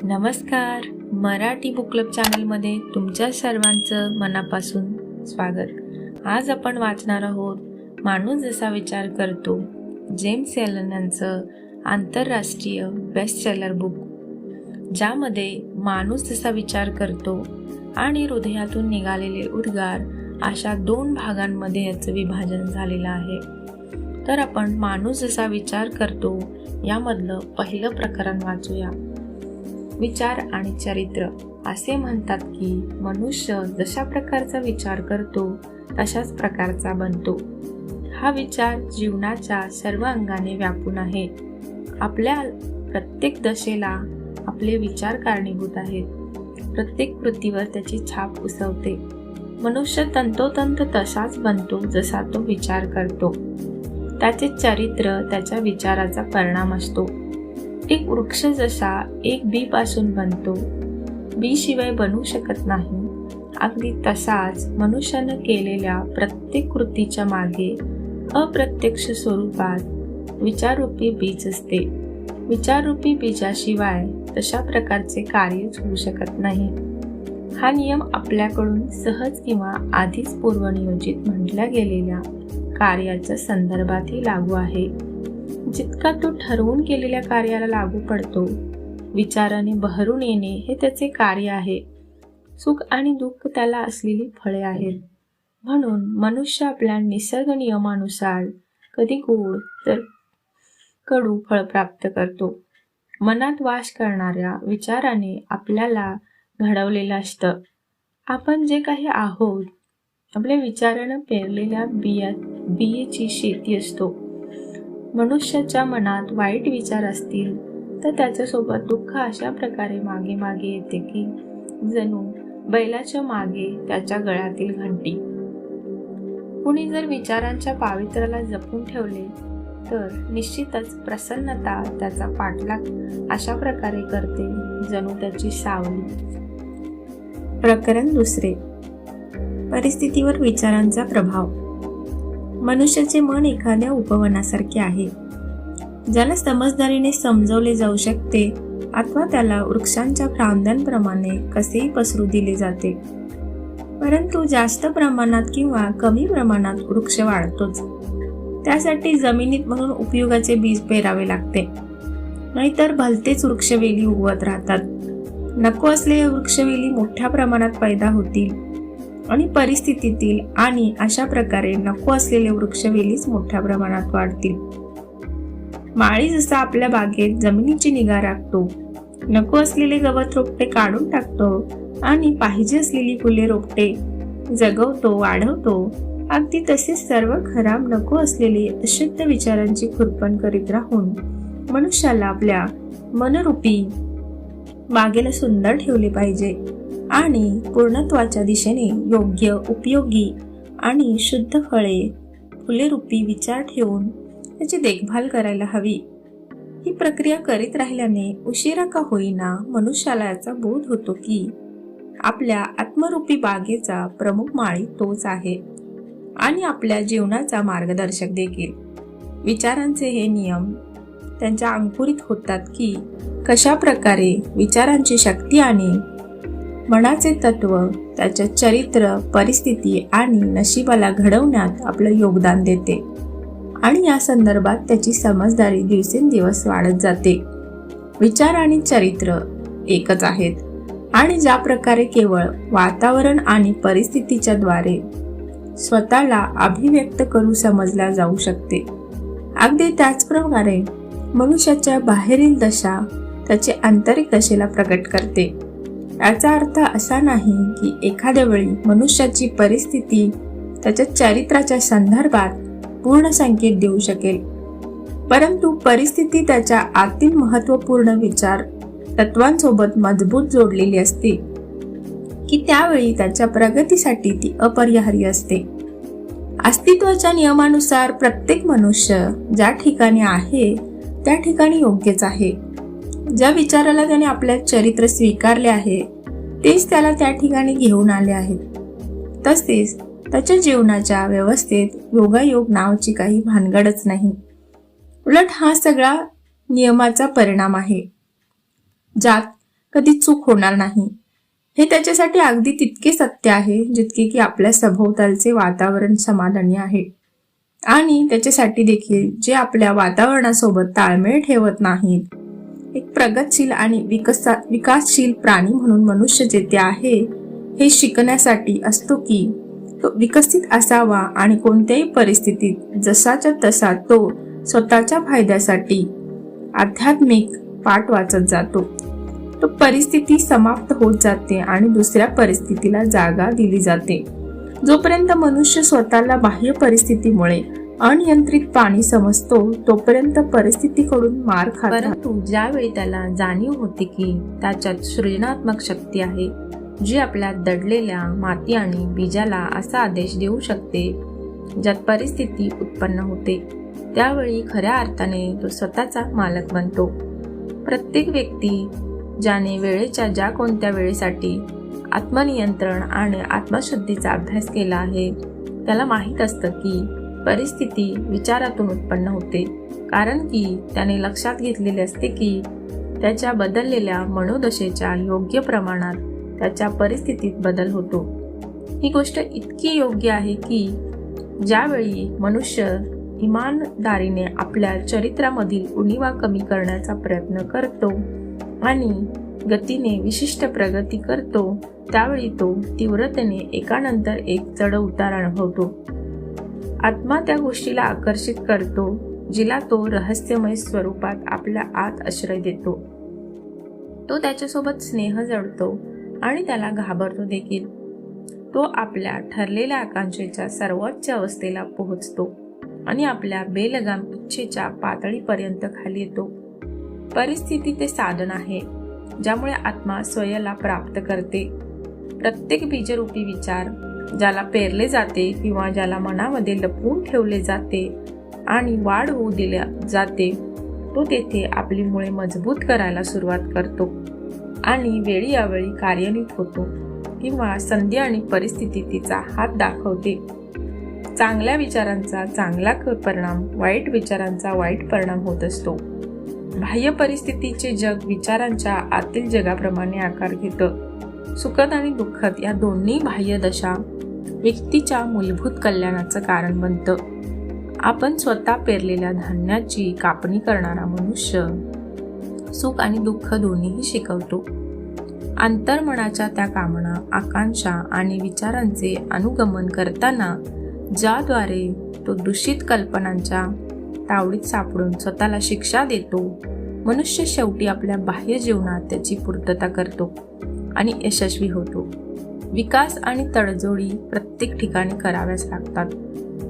नमस्कार. Marathi book club चॅनलमध्ये तुमच्या सर्वांचं मनापासून स्वागत. आज आपण वाचणार आहोत माणूस जसा विचार करतो, जेम्स ॲलन यांचं आंतरराष्ट्रीय बेस्टसेलर बुक, ज्यामध्ये माणूस जसा विचार करतो आणि हृदयातून निघालेले उद्गार अशा 2 भागांमध्ये याचं विभाजन झालेलं आहे. तर आपण माणूस जसा विचार करतो यामधलं पहिलं प्रकरण वाचूया. विचार आणि चरित्र. असे म्हणतात की मनुष्य जशा प्रकारचा विचार करतो तशाच प्रकारचा बनतो. हा विचार जीवनाच्या सर्व अंगाने व्यापून आहे. आपल्या प्रत्येक दशेला आपले विचार कारणीभूत आहेत. प्रत्येक कृतीवर त्याची छाप उसवते. मनुष्य तंतोतंत तसाच बनतो जसा तो विचार करतो. त्याचे चरित्र त्याच्या विचाराचा परिणाम असतो. एक वृक्ष जसा एक बी पासून बनतो, बी शिवाय बनू शकत नाही, अगदी तसाच मनुष्यानं केलेल्या प्रत्येक कृतीच्या मागे अप्रत्यक्ष स्वरूपात विचाररूपी बीज असते. विचाररूपी बीजाशिवाय तशा प्रकारचे कार्यच होऊ शकत नाही. हा नियम आपल्याकडून सहज किंवा आधीच पूर्वनियोजित म्हटल्या गेलेल्या कार्याच्या संदर्भातही लागू आहे. जितका तो ठरवून केलेल्या कार्याला लागू पडतो. विचाराने बहरून येणे हे त्याचे कार्य आहे. सुख आणि दुःख त्याला असलेली फळे आहेत. म्हणून मनुष्य आपल्या निसर्ग नियमानुसार कधी गोड तर कडू फळ प्राप्त करतो. मनात वास करणाऱ्या विचाराने आपल्याला घडवलेलं असतं. आपण जे काही आहोत आपल्या विचारानं पेरलेल्या बियेची शेती असतो. मनुष्याच्या मनात वाईट विचार असतील तर त्याच्यासोबत दुःख अशा प्रकारे मागे मागे येते की जणू बैलाच्या मागे त्याच्या गळ्यातील घंटी. कुणी जर विचारांच्या पावित्र्याला जपून ठेवले तर निश्चितच प्रसन्नता त्याचा पाठलाग अशा प्रकारे करते जणू त्याची सावली. प्रकरण 2. परिस्थितीवर विचारांचा प्रभाव. मनुष्याचे मन एखाद्या उपवनासारखे आहे, ज्याला समजदारीने समजवले जाऊ शकते अथवा त्याला वृक्षांच्या फांद्यांप्रमाणे कसेही पसरू दिले जाते. परंतु जास्त प्रमाणात किंवा कमी प्रमाणात वृक्ष वाढतोच. त्यासाठी जमिनीत म्हणून उपयोगाचे बीज पेरावे लागते, नाहीतर भलतेच वृक्षवेली उगवत राहतात. नको असलेल्या वृक्षवेली मोठ्या प्रमाणात पैदा होतील आणि परिस्थितीतील आणि अशा प्रकारे नको असलेले वृक्षवेलीच मोठ्या प्रमाणात वाढतील. माळी जसा आपल्या बागेत जमिनीची निगा राखतो, नको असलेले गवत रोपटे काढून टाकतो आणि पाहिजे असलेली फुले रोपटे जगवतो, वाढवतो, अगदी तसेच सर्व खराब नको असलेली अशुद्ध विचारांची खुरपण करीत राहून मनुष्याला आपल्या मनरूपी बागेला सुंदर ठेवले पाहिजे आणि पूर्णत्वाच्या दिशेने योग्य, उपयोगी आणि शुद्ध फळे, फुलेरूपी विचार ठेवून त्याची देखभाल करायला हवी. ही प्रक्रिया करीत राहिल्याने उशिरा का होईना मनुष्याला याचा बोध होतो की आपल्या आत्मरूपी बागेचा प्रमुख माळी तोच आहे आणि आपल्या जीवनाचा मार्गदर्शक देखील. विचारांचे हे नियम त्यांच्या अंकुरित होतात की कशा प्रकारे विचारांची शक्ती आणि मनाचे तत्व त्याच्या चरित्र, परिस्थिती आणि नशिबाला घडवण्यात आपलं योगदान देते आणि या संदर्भात त्याची समजदारी दिवसेंदिवस वाढत जाते. विचार आणि चरित्र एकच आहेत आणि ज्या प्रकारे केवळ वातावरण आणि परिस्थितीच्या द्वारे स्वतःला अभिव्यक्त करू समजल्या जाऊ शकते, अगदी त्याचप्रकारे मनुष्याच्या बाहेरील दशा त्याचे आंतरिक दशेला प्रकट करते. याचा अर्थ असा नाही की एखाद्या वेळी मनुष्याची परिस्थिती त्याच्या चरित्राच्या संदर्भात पूर्ण संकेत देऊ शकेल, परंतु परिस्थिती त्याच्या आतील महत्त्वपूर्ण विचार तत्वांसोबत मजबूत जोडलेली असते की त्यावेळी त्याच्या प्रगतीसाठी ती अपरिहार्य असते. अस्तित्वाच्या नियमानुसार प्रत्येक मनुष्य ज्या ठिकाणी आहे त्या ठिकाणी योग्यच आहे. ज्या विचाराला त्याने आपल्या चरित्र स्वीकारले आहे तेच त्याला त्या ठिकाणी घेऊन आले आहेत. तसेच त्याच्या जीवनाच्या व्यवस्थेत योगायोग नावाची काही भानगडच नाही. उलट हा सगळा नियमाचा परिणाम आहे, ज्यात कधी चूक होणार नाही. हे त्याच्यासाठी अगदी तितके सत्य आहे जितके की आपल्या सभोवतालचे वातावरण समाधानी आहे. आणि त्याच्यासाठी देखील जे आपल्या वातावरणासोबत ताळमेळ ठेवत नाहीत. एक प्रगतशील आणि विकासशील प्राणी म्हणून मनुष्य जेथे आहे हे शिकण्यासाठी असतो की तो विकसित असावा आणि कोणत्याही परिस्थितीत जसाच्या तसा तो स्वतःच्या फायद्यासाठी आध्यात्मिक पाठ वाचत जातो. तो परिस्थिती समाप्त होत जाते आणि दुसऱ्या परिस्थितीला जागा दिली जाते. जोपर्यंत मनुष्य स्वतःला बाह्य परिस्थितीमुळे अनियंत्रित पाणी समजतो तोपर्यंत परिस्थितीकडून मार खात. परंतु ज्यावेळी त्याला जाणीव होते की त्याच्यात सृजनात्मक शक्ती आहे जी आपल्या दडलेल्या माती आणि बीजाला असा आदेश देऊ शकते ज्यात परिस्थिती उत्पन्न होते, त्यावेळी खऱ्या अर्थाने तो स्वतःचा मालक बनतो. प्रत्येक व्यक्ती ज्याने वेळेच्या ज्या कोणत्या वेळेसाठी आत्मनियंत्रण आणि आत्मशुद्धीचा अभ्यास केला आहे त्याला माहीत असतं की परिस्थिती विचारातून उत्पन्न होते, कारण की त्याने लक्षात घेतलेले असते की त्याच्या बदललेल्या मनोदशेच्या योग्य प्रमाणात त्याच्या परिस्थितीत बदल होतो. ही गोष्ट इतकी योग्य आहे की ज्यावेळी मनुष्य इमानदारीने आपल्या चरित्रामधील उणीवा कमी करण्याचा प्रयत्न करतो आणि गतीने विशिष्ट प्रगती करतो, त्यावेळी तो तीव्रतेने एकानंतर एक चढ उतार अनुभवतो. आत्मा त्या गोष्टीला आकर्षित करतो जिला तो रहस्यमय स्वरूपात आपल्या आत आश्रय देतो. तो त्याच्यासोबत स्नेह जडतो आणि त्याला घाबरतो देखील. तो आपल्या ठरलेल्या आकांक्षेच्या सर्वोच्च अवस्थेला पोहोचतो आणि आपल्या बेलगाम इच्छेच्या पातळीपर्यंत खाली येतो. परिस्थिती ते साधन आहे ज्यामुळे आत्मा स्वयाला प्राप्त करते. प्रत्येक बीजरूपी विचार ज्याला पेरले जाते किंवा ज्याला मनामध्ये लपवून ठेवले जाते आणि वाढ होऊ दिले जाते, तो तेथे आपली मुळे मजबूत करायला सुरुवात करतो आणि वेळी अवेळी कार्यान्वित होतो किंवा संधी आणि परिस्थिती तिचा हात दाखवते. चांगल्या विचारांचा चांगला परिणाम वाईट विचारांचा वाईट परिणाम होत असतो. बाह्य परिस्थितीचे जग विचारांच्या आतील जगाप्रमाणे आकार घेतं. सुखद आणि दुःखद या दोन्ही बाह्य दशा व्यक्तीच्या मूलभूत कल्याणाचं कारण बनतं. आपण स्वतः पेरलेल्या धान्याची कापणी करणारा मनुष्य सुख आणि दुःख दोन्हीही शिकवतो. अंतर्मनाच्या त्या कामना, आकांक्षा आणि विचारांचे अनुगमन करताना ज्याद्वारे तो दूषित कल्पनांच्या तावडीत सापडून स्वतःला शिक्षा देतो, मनुष्य शेवटी आपल्या बाह्य जीवनात त्याची पूर्तता करतो आणि यशस्वी होतो. विकास आणि तडजोडी प्रत्येक ठिकाणी कराव्याच लागतात.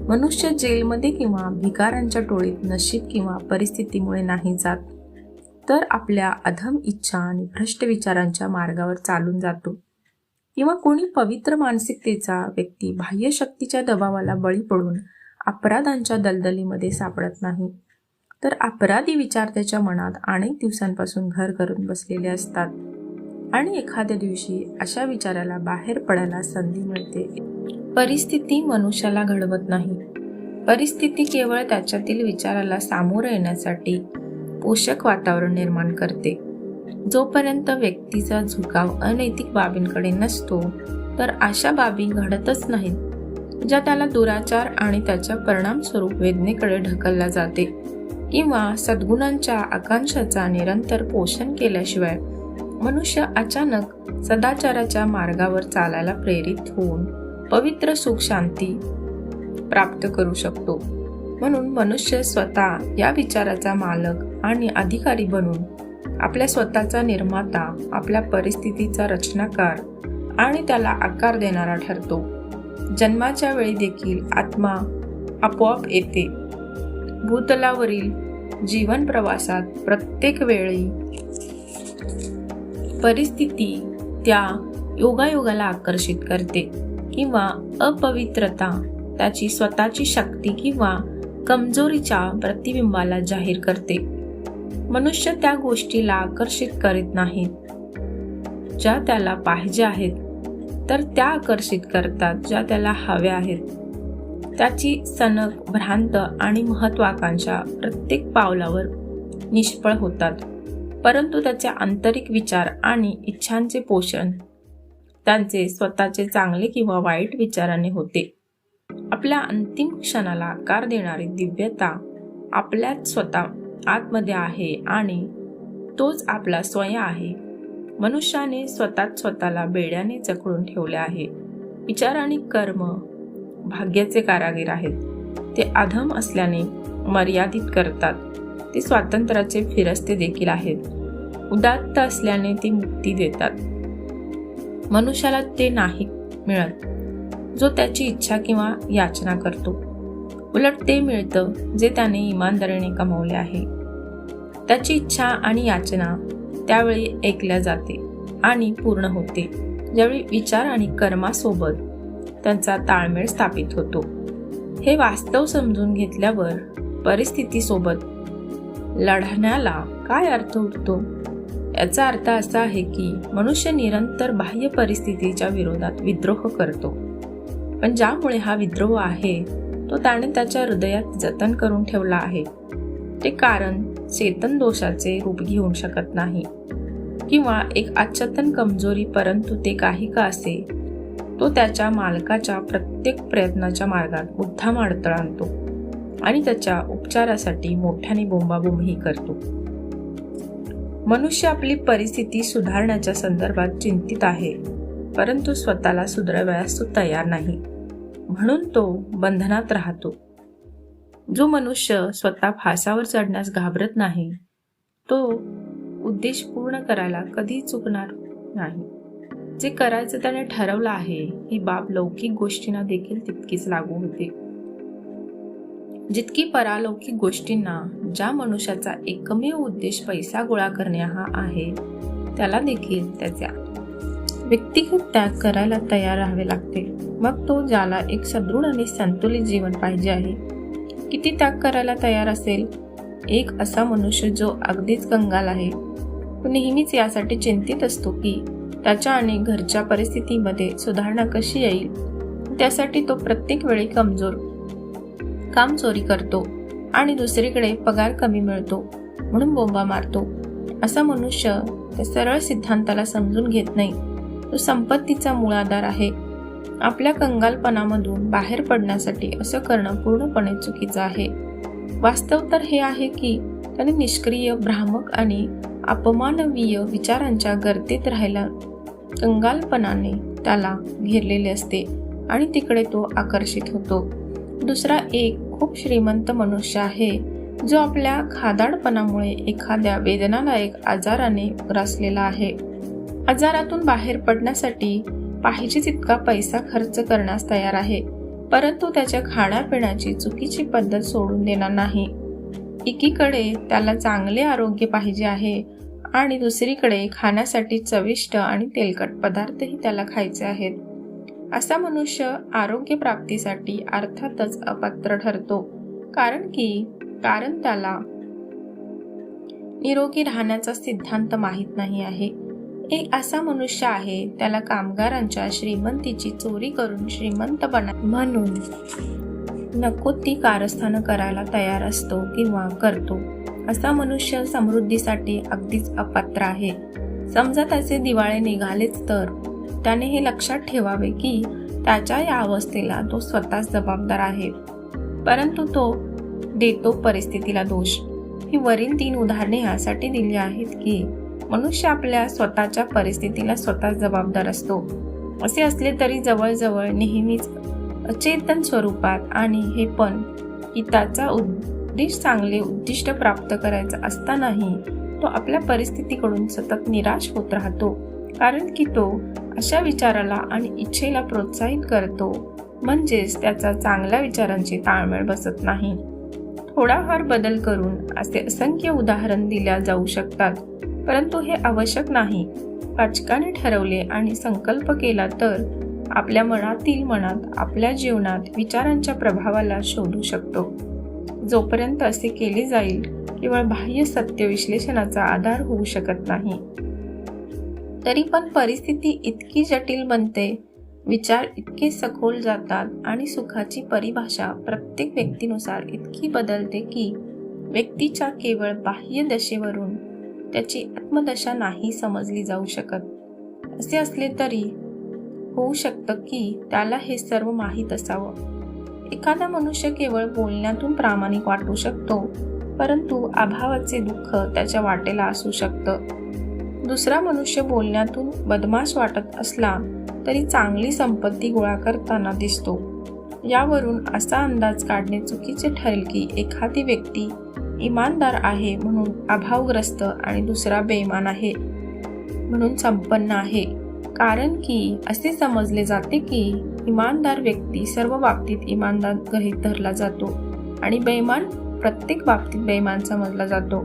मनुष्य जेलमध्ये किंवा भिकाऱ्यांच्या टोळीत नशीब किंवा परिस्थितीमुळे नाही जात, तर आपल्या अधम इच्छा आणि भ्रष्ट विचारांच्या मार्गावर चालून जातो. किंवा कोणी पवित्र मानसिकतेचा व्यक्ती बाह्य शक्तीच्या दबावाला बळी पडून अपराधांच्या दलदलीमध्ये सापडत नाही, तर अपराधी विचार त्याच्या मनात अनेक दिवसांपासून घर करून बसलेले असतात आणि एखाद्या दिवशी अशा विचाराला बाहेर पडायला संधी मिळते. परिस्थिती मनुष्याला घडवत नाही. परिस्थिती केवळ त्याच्यातील विचाराला सामोरं येण्यासाठी पोषक वातावरण निर्माण करते. जोपर्यंत व्यक्तीचा झुकाव अनैतिक बाबींकडे नसतो, तर अशा बाबी घडतच नाहीत ज्या त्याला दुराचार आणि त्याच्या परिणामस्वरूप वेदनेकडे ढकलला जाते. किंवा सद्गुणांच्या आकांक्षाचा निरंतर पोषण केल्याशिवाय मनुष्य अचानक सदाचाराच्या मार्गावर चालायला प्रेरित होऊन पवित्र सुख शांती प्राप्त करू शकतो. म्हणून मनुष्य स्वतः या विचाराचा मालक आणि अधिकारी बनून आपल्या स्वतःचा निर्माता, आपल्या परिस्थितीचा रचनाकार आणि त्याला आकार देणारा ठरतो. जन्माच्या वेळी देखील आत्मा आपोआप येते. भूतलावरील जीवन प्रवासात प्रत्येक वेळी परिस्थिती त्या योगायोगाला आकर्षित करते किंवा अपवित्रता त्याची स्वतःची शक्ती किंवा कमजोरीच्या प्रतिबिंबाला जाहीर करते. मनुष्य त्या गोष्टीला आकर्षित करीत नाहीत ज्या त्याला पाहिजे आहेत, तर त्या आकर्षित करतात ज्या त्याला हव्या आहेत. त्याची सनक, भ्रांत आणि महत्वाकांक्षा प्रत्येक पावलावर निष्फळ होतात. परंतु त्याचे आंतरिक विचार आणि इच्छांचे पोषण त्यांचे स्वतःचे चांगले किंवा वाईट विचाराने होते. आपल्या अंतिम क्षणाला आकार देणारी दिव्यता आपल्यात स्वतः आतमध्ये आहे आणि तोच आपला स्वयं आहे. मनुष्याने स्वतःला बेड्याने जखडून ठेवले आहे. विचार आणि कर्म भाग्याचे कारागीर आहेत. ते अधम असल्याने मर्यादित करतात. ते स्वातंत्र्याचे फिरस्ते देखील आहेत. उदात्त असल्याने ते मुक्ती देतात. मनुष्याला ते नाही मिळत जो त्याची इच्छा किंवा याचना करतो. उलट ते मिळतं जे त्याने इमानदारीने कमावले आहे. त्याची इच्छा आणि याचना त्यावेळी ऐकल्या जाते आणि पूर्ण होते ज्यावेळी विचार आणि कर्मासोबत त्यांचा ताळमेळ स्थापित होतो. हे वास्तव समजून घेतल्यावर परिस्थितीसोबत लढण्याला काय अर्थ उरतो? याचा अर्थ असा आहे की मनुष्य निरंतर बाह्य परिस्थितीच्या विरोधात विद्रोह करतो. पण ज्यामुळे हा विद्रोह आहे तो त्याने त्याच्या हृदयात जतन करून ठेवला आहे. ते कारण चेतन दोषाचे रूप घेऊ शकत नाही किंवा एक अचेतन कमजोरी, परंतु ते काही का असे तो त्याच्या मालकाच्या प्रत्येक प्रयत्नाच्या मार्गात मुद्दाम अडथळा आणतो आणि त्याच्या उपचारासाठी मोठ्याने बोंबाबोंबही करतो. मनुष्य आपली परिस्थिती सुधारण्याच्या संदर्भात चिंतित आहे, परंतु स्वतःला सुधारावयास तो तयार नाही, म्हणून तो बंधनात राहतो. जो मनुष्य स्वतः फासावर चढण्यास घाबरत नाही तो उद्देश पूर्ण करायला कधी चुकणार नाही. जे करायचं त्याने ठरवलं आहे ही बाब लौकिक गोष्टींना देखील तितकीच लागू होते. जितकी परालौकिक गोष्टींना ज्या मनुष्याचा एकमेव उद्देश पैसा गोळा करणे हा आहे त्याला देखील त्याचा व्यक्तिगत त्याग करायला तयार राहावे लागते. मग तो ज्याला एक सदृढ आणि संतुलित जीवन पाहिजे आहे किती त्याग करायला तयार असेल? एक असा मनुष्य जो अगदीच कंगाल आहे, तो नेहमीच यासाठी चिंतित असतो की त्याच्या आणि घरच्या परिस्थितीमध्ये सुधारणा कशी येईल. त्यासाठी तो प्रत्येक वेळी काम चोरी करतो आणि दुसरीकडे पगार कमी मिळतो म्हणून बोंबा मारतो. असा मनुष्य त्या सरळ सिद्धांताला समजून घेत नाही. तो संपत्तीचा मूळ आधार आहे. आपल्या कंगालपणामधून बाहेर पडण्यासाठी असं करणं पूर्णपणे चुकीचं आहे. वास्तव तर हे आहे की त्याने निष्क्रिय, भ्रामक आणि अपमानवीय विचारांच्या गर्दीत राहायला कंगालपणाने त्याला घेरलेले असते आणि तिकडे तो आकर्षित होतो. दुसरा एक खूप श्रीमंत मनुष्य आहे जो आपल्या खादाडपणामुळे एखाद्या वेदनादायक आजाराने ग्रासलेला आहे. आजारातून बाहेर पडण्यासाठी पाहिजे तितका पैसा खर्च करण्यास तयार आहे, परंतु त्याच्या खाण्यापिण्याची चुकीची पद्धत सोडून देणार नाही. एकीकडे त्याला चांगले आरोग्य पाहिजे आहे आणि दुसरीकडे खाण्यासाठी चविष्ट आणि तेलकट पदार्थही त्याला खायचे आहेत. असा मनुष्य आरोग्य प्राप्तीसाठी अर्थातच अपात्र ठरतो, कारण त्याला निरोगी राहण्याचा सिद्धांत माहीत नाही आहे. एक असा मनुष्य आहे त्याला कामगारांच्या श्रीमंतीची चोरी करून श्रीमंत बना म्हणून नको ती कारस्थानं करायला तयार असतो किंवा करतो. असा मनुष्य समृद्धीसाठी अगदीच अपात्र आहे. समजा त्याचे दिवाळे निघालेच तर त्याने हे लक्षात ठेवावे की त्याच्या या अवस्थेला तो स्वतःच जबाबदार आहे, परंतु तो देतो परिस्थितीला दोष. ही वरील 3 उदाहरणे यासाठी दिली आहेत की मनुष्य आपल्या स्वतःच्या परिस्थितीला स्वतःच जबाबदार असतो. असे असले तरी जवळजवळ नेहमीच अचेतन स्वरूपात, आणि हे पण की त्याचा चांगले उद्दिष्ट प्राप्त करायचं असतानाही तो आपल्या परिस्थितीकडून सतत निराश होत राहतो, कारण की तो अशा विचाराला आणि इच्छेला प्रोत्साहित करतो, म्हणजेच त्याचा चांगल्या विचारांची ताळमेळ बसत नाही. थोडाफार बदल करून असे असंख्य उदाहरण दिल्या जाऊ शकतात, परंतु हे आवश्यक नाही. वाचकाने ठरवले आणि संकल्प केला तर आपल्या मनात आपल्या जीवनात विचारांच्या प्रभावाला शोधू शकतो. जोपर्यंत असे केले जाईल केवळ बाह्य सत्य विश्लेषणाचा आधार होऊ शकत नाही. तरी पण परिस्थिती इतकी जटिल बनते, विचार इतके सखोल जातात आणि सुखाची परिभाषा प्रत्येक व्यक्तीनुसार इतकी बदलते की व्यक्तीच्या केवळ बाह्य दशेवरून त्याची आत्मदशा नाही समजली जाऊ शकत. असे असले तरी होऊ शकतं की त्याला हे सर्व माहीत असावं. एखादा मनुष्य केवळ बोलण्यातून प्रामाणिक वाटू शकतो, परंतु अभावाचे दुःख त्याच्या वाटेला असू शकतं. दुसरा मनुष्य बोलण्यातून बदमाश वाटत असला तरी चांगली संपत्ती गोळा करताना दिसतो. यावरून असा अंदाज काढणे चुकीचे ठरेल की एखादी व्यक्ती इमानदार आहे म्हणून अभावग्रस्त आणि दुसरा बेईमान आहे म्हणून संपन्न आहे. कारण की असे समजले जाते की इमानदार व्यक्ती सर्व बाबतीत इमानदार गृहीत धरला जातो आणि बेईमान प्रत्येक बाबतीत बेईमान समजला जातो.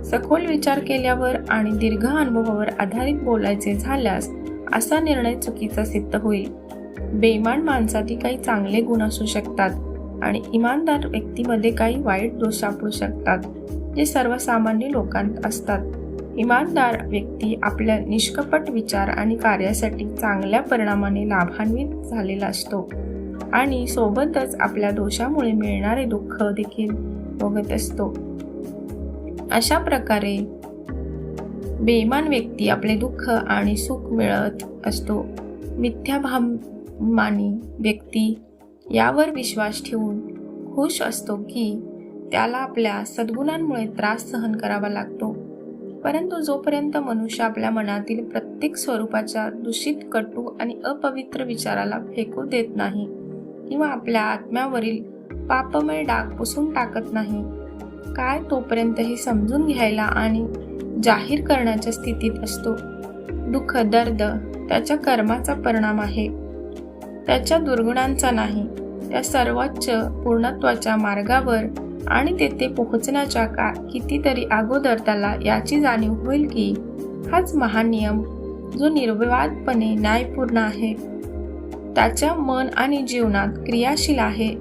सखोल विचार केल्यावर आणि दीर्घ अनुभवावर आधारित बोलायचे झाल्यास असा निर्णय चुकीचा सिद्ध होईल. बेईमान माणसातील काही चांगले गुण असू शकतात आणि इमानदार व्यक्तीमध्ये काही वाईट दोष सापडू शकतात जे सर्वसामान्य लोकांत असतात. इमानदार व्यक्ती आपल्या निष्कपट विचार आणि कार्यासाठी चांगल्या परिणामाने लाभान्वित झालेला असतो आणि सोबतच आपल्या दोषामुळे मिळणारे दुःख देखील भोगत असतो. अशा प्रकारे बेईमान व्यक्ती आपले दुःख आणि सुख मिळत असतो. मिथ्याभिमानी व्यक्ती यावर विश्वास ठेवून खुश असतो की त्याला आपल्या सद्गुणांमुळे त्रास सहन करावा लागतो. परंतु जोपर्यंत मनुष्य आपल्या मनातील प्रत्येक स्वरूपाच्या दूषित, कटू आणि अपवित्र विचाराला फेकू देत नाही किंवा आपल्या आत्म्यावरील पापमय डाग पुसून टाकत नाही, काय तोपर्यंत हे समजून घ्यायला आणि जाहीर करण्याच्या स्थितीत असतो. दुःख, दर्द त्याच्या कर्माचा परिणाम आहे, त्याच्या दुर्गुणांचा नाही. त्या सर्वोच्च पूर्णत्वाच्या मार्गावर आणि तेथे पोहोचण्याच्या कितीतरी अगोदर त्याला याची जाणीव होईल की हाच महान नियम जो निर्विवादपणे न्यायपूर्ण आहे, त्याच्या मन आणि जीवनात क्रियाशील आहे,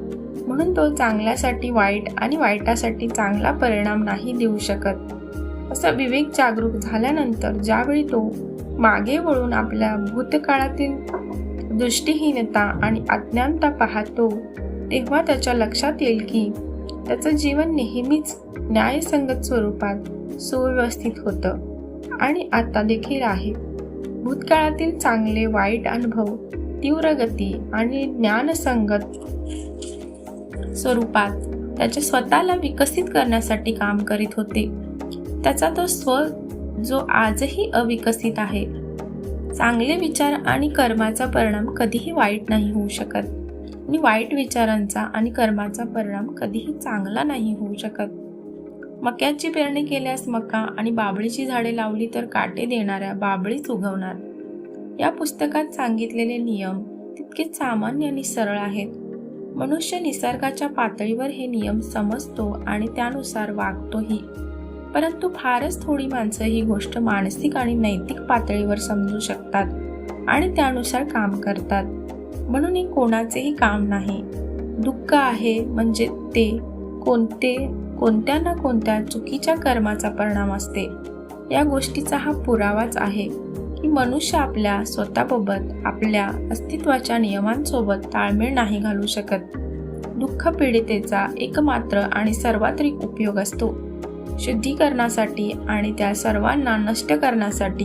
म्हणून तो चांगल्यासाठी वाईट आणि वाईटासाठी चांगला परिणाम नाही देऊ शकत. असा विवेक जागरूक झाल्यानंतर ज्यावेळी तो मागे वळून आपल्या भूतकाळातील दृष्टीहीनता आणि अज्ञानता पाहतो, तेव्हा त्याच्या लक्षात येईल की त्याचं जीवन नेहमीच न्यायसंगत स्वरूपात सुव्यवस्थित होतं आणि आता देखील आहे. भूतकाळातील चांगले वाईट अनुभव तीव्र गती आणि ज्ञानसंगत स्वरूपात त्याच्या स्वतःला विकसित करण्यासाठी काम करीत होते. त्याचा तो स्व जो आजही अविकसित आहे. चांगले विचार आणि कर्माचा परिणाम कधीही वाईट नाही होऊ शकत आणि वाईट विचारांचा आणि कर्माचा परिणाम कधीही चांगला नाही होऊ शकत. मक्याची पेरणी केल्यास मका आणि बाभळीची झाडे लावली तर काटे देणाऱ्या बाभळीच उगवणार. या पुस्तकात सांगितलेले नियम तितकेच सामान्य आणि सरळ आहेत. मनुष्य निसर्गाच्या पातळीवर हे नियम समजतो आणि त्यानुसार वागतोही, परंतु फारच थोडी माणसं ही गोष्ट मानसिक आणि नैतिक पातळीवर समजू शकतात आणि त्यानुसार काम करतात. म्हणून हे कोणाचेही काम नाही. दुःख आहे म्हणजे ते कोणत्या ना कोणत्या चुकीच्या कर्माचा परिणाम असते. या गोष्टीचा हा पुरावाच आहे की मनुष्य आपल्या स्वतःबाबत आपल्या अस्तित्वाच्या नियमांसोबत ताळमेळ नाही घालू शकत. दुःख पीडितेचा एकमात्र आणि सर्वाधिक उपयोग असतो शुद्धीकरणासाठी आणि त्या सर्वांना नष्ट करण्यासाठी.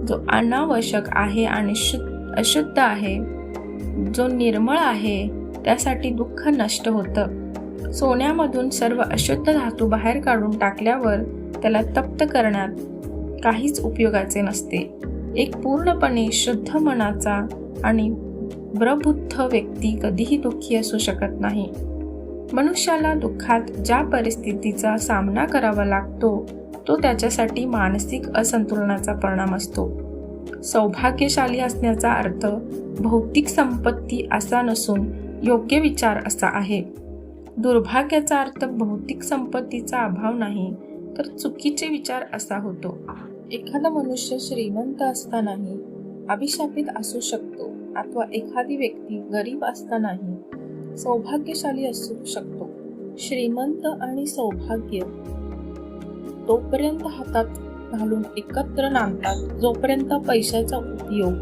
जो अनावश्यक आहे आणि अशुद्ध आहे, जो निर्मळ आहे, त्यासाठी दुःख नष्ट होतं. सोन्यामधून सर्व अशुद्ध धातू बाहेर काढून टाकल्यावर त्याला तप्त करण्यात काहीच उपयोगाचे नसते. एक पूर्णपणे शुद्ध मनाचा आणि प्रबुद्ध व्यक्ती कधीही दुःखी असू शकत नाही. मनुष्याला दुःखात ज्या परिस्थितीचा सामना करावा लागतो तो त्याच्यासाठी मानसिक असंतुलनाचा परिणाम असतो. सौभाग्यशाली असण्याचा अर्थ भौतिक संपत्ती असा नसून योग्य विचार असा आहे. दुर्भाग्याचा अर्थ भौतिक संपत्तीचा अभाव नाही तर चुकीचे विचार असा होतो. एखादा मनुष्य श्रीमंत असतानाही अभिशापित असू शकतो अथवा एखादी व्यक्ती गरीब असतानाही सौभाग्यशाली असू शकतो. श्रीमंत आणि सौभाग्य तोपर्यंत हातात घालून एकत्र नांदतात जोपर्यंत पैशाचा उपयोग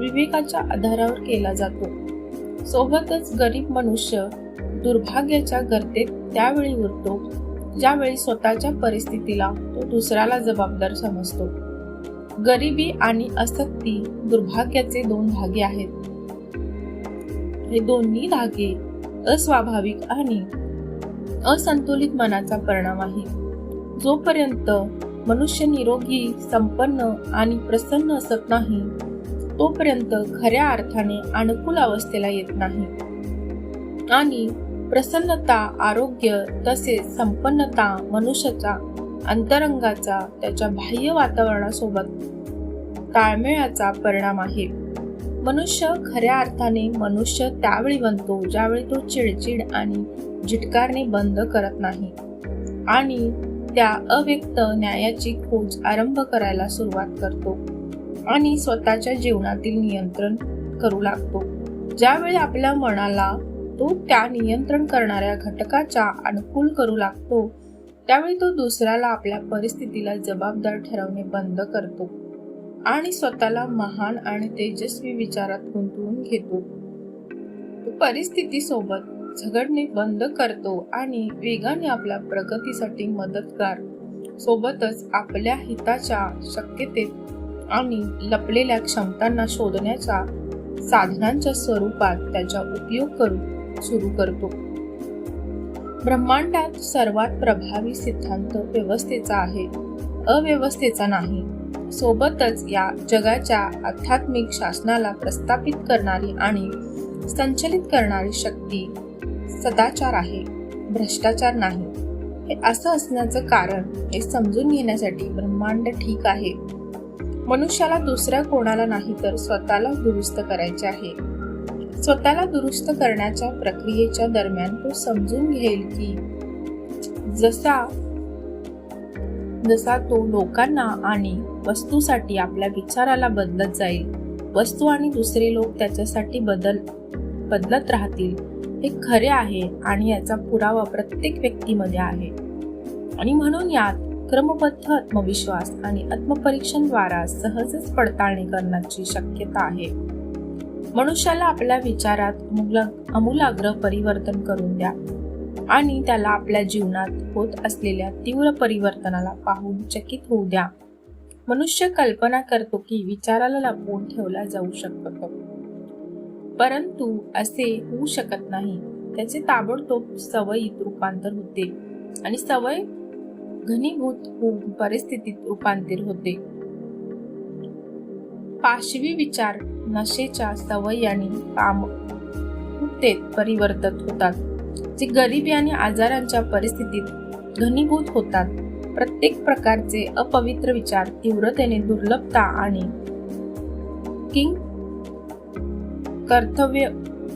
विवेकाच्या आधारावर केला जातो. सोबतच गरीब मनुष्य दुर्भाग्याच्या गर्तेत त्यावेळी उरतो ज्यावेळी स्वतःच्या परिस्थितीला तो दुसऱ्याला जबाबदार समजतो. गरिबी आणि आसक्ती दुर्भाग्याचे 2 धागे आहेत. हे दोन्ही धागे अस्वाभाविक आणि असंतुलित मनाचा परिणाम आहे. जोपर्यंत मनुष्य निरोगी, संपन्न आणि प्रसन्न असत नाही, तोपर्यंत खऱ्या अर्थाने अनुकूल अवस्थेला येत नाही. आणि प्रसन्नता, आरोग्य तसेच संपन्नता मनुष्याच्या अंतरंगाचा त्याच्या बाह्य वातावरणासोबत ताळमेळाचा परिणाम आहे. मनुष्य खऱ्या अर्थाने मनुष्य त्यावेळी बनतो ज्यावेळी तो चिडचिड आणि झिटकारणे बंद करत नाही आणि त्या अव्यक्त न्यायाची खोज आरंभ करायला सुरुवात करतो आणि स्वतःच्या जीवनातील नियंत्रण करू लागतो. ज्यावेळी आपल्या मनाला तो त्या नियंत्रण करणाऱ्या घटकाच्या अनुकूल करू लागतो, त्यावेळी तो दुसऱ्याला आपल्या परिस्थितीला जबाबदार ठरवणे बंद करतो आणि स्वतःला महान आणि तेजस्वी विचारात गुंतवून घेतो. परिस्थितीसोबत झगडणे बंद करतो आणि वेगाने आपल्या प्रगतीसाठी मदतगार सोबतच आपल्या हिताच्या शक्यतेत आणि लपलेल्या क्षमतांना शोधण्याच्या साधनांच्या स्वरूपात त्याचा उपयोग करू सुरू करतो. ब्रह्मांडात सर्वात प्रभावी सिद्धांत व्यवस्थेचा आहे, अव्यवस्थेचा नाही. सोबतच या जगाच्या आध्यात्मिक शासनाला प्रस्थापित करणारी आणि संचलित करणारी शक्ती सदाचार आहे, भ्रष्टाचार नाही. हे असं असण्याचं कारण हे समजून घेण्यासाठी ब्रह्मांड ठीक आहे. मनुष्याला दुसऱ्या कोणाला नाही तर स्वतःला दुरुस्त करायचे आहे. स्वतःला दुरुस्त करण्याच्या प्रक्रियेच्या दरम्यान तो समजून घेईल की जसा तो लोकांना आणि वस्तूसाठी आपल्या विचाराला बदलत जाईल, वस्तू आणि दुसरे लोक त्याच्यासाठी बदलत राहतील. हे खरे आहे आणि याचा पुरावा प्रत्येक व्यक्तीमध्ये आहे. आणि म्हणून यात क्रमबद्ध आत्मविश्वास आणि आत्मपरीक्षणाद्वारा सहजच पडताळणी करण्याची शक्यता आहे. मनुष्याला आपल्या विचारात आमूलाग्र परिवर्तन करून द्या आणि त्याला आपल्या जीवनात होत असलेल्या तीव्र परिवर्तनाला पाहून चकित होऊ द्या. मनुष्य कल्पना करतो की विचाराला लपवून ठेवला जाऊ शकतो, परंतु असे होऊ शकत नाही. त्याचे ताबडतोब सवयीत रूपांतर होते आणि सवय घनीभूत होऊन परिस्थितीत रूपांतर होते. पाशवी विचार नशेच्या सवयी आणि कामतेत परिवर्तित होतात, जे गरिबी आणि आजारांच्या परिस्थितीत घनीभूत होतात. प्रत्येक प्रकारचे अपवित्र विचार तीव्रतेने दुर्लभता आणि कर्तव्य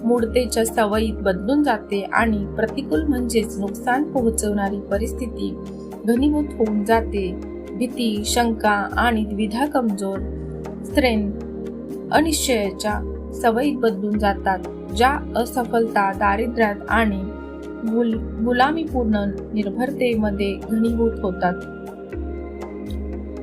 मूढतेच्या सवयीत बदलून जाते आणि प्रतिकूल म्हणजेच नुकसान पोहोचवणारी परिस्थिती घनीभूत होऊन जाते. भीती, शंका आणि द्विधा कमजोर अनिश्चयाच्या सवयीत बदलून जातात, ज्या असफलता, दारिद्र्यात आणि गुलामीपूर्ण निर्भरतेमध्ये घनीभूत होतात.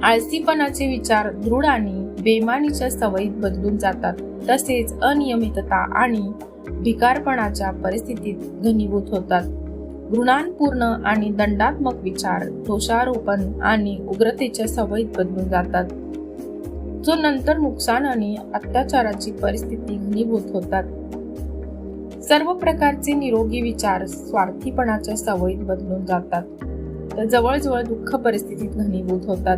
आळसीपणाचे विचार दृढ आणि बेमानीच्या सवयीत बदलून जातात. तसेच अनियमितता आणि भिकारपणाच्या परिस्थितीत घनीभूत होतात. घृणापूर्ण आणि दंडात्मक विचार दोषारोपण आणि उग्रतेच्या सवयीत बदलून जातात, जो नंतर नुकसान आणि अत्याचाराची परिस्थिती घनीभूत होतात. सर्व प्रकारचे निरोगी विचार स्वार्थीपणाच्या सवयीत बदलून जातात, तर जवळजवळ दुःख परिस्थितीत घनीभूत होतात.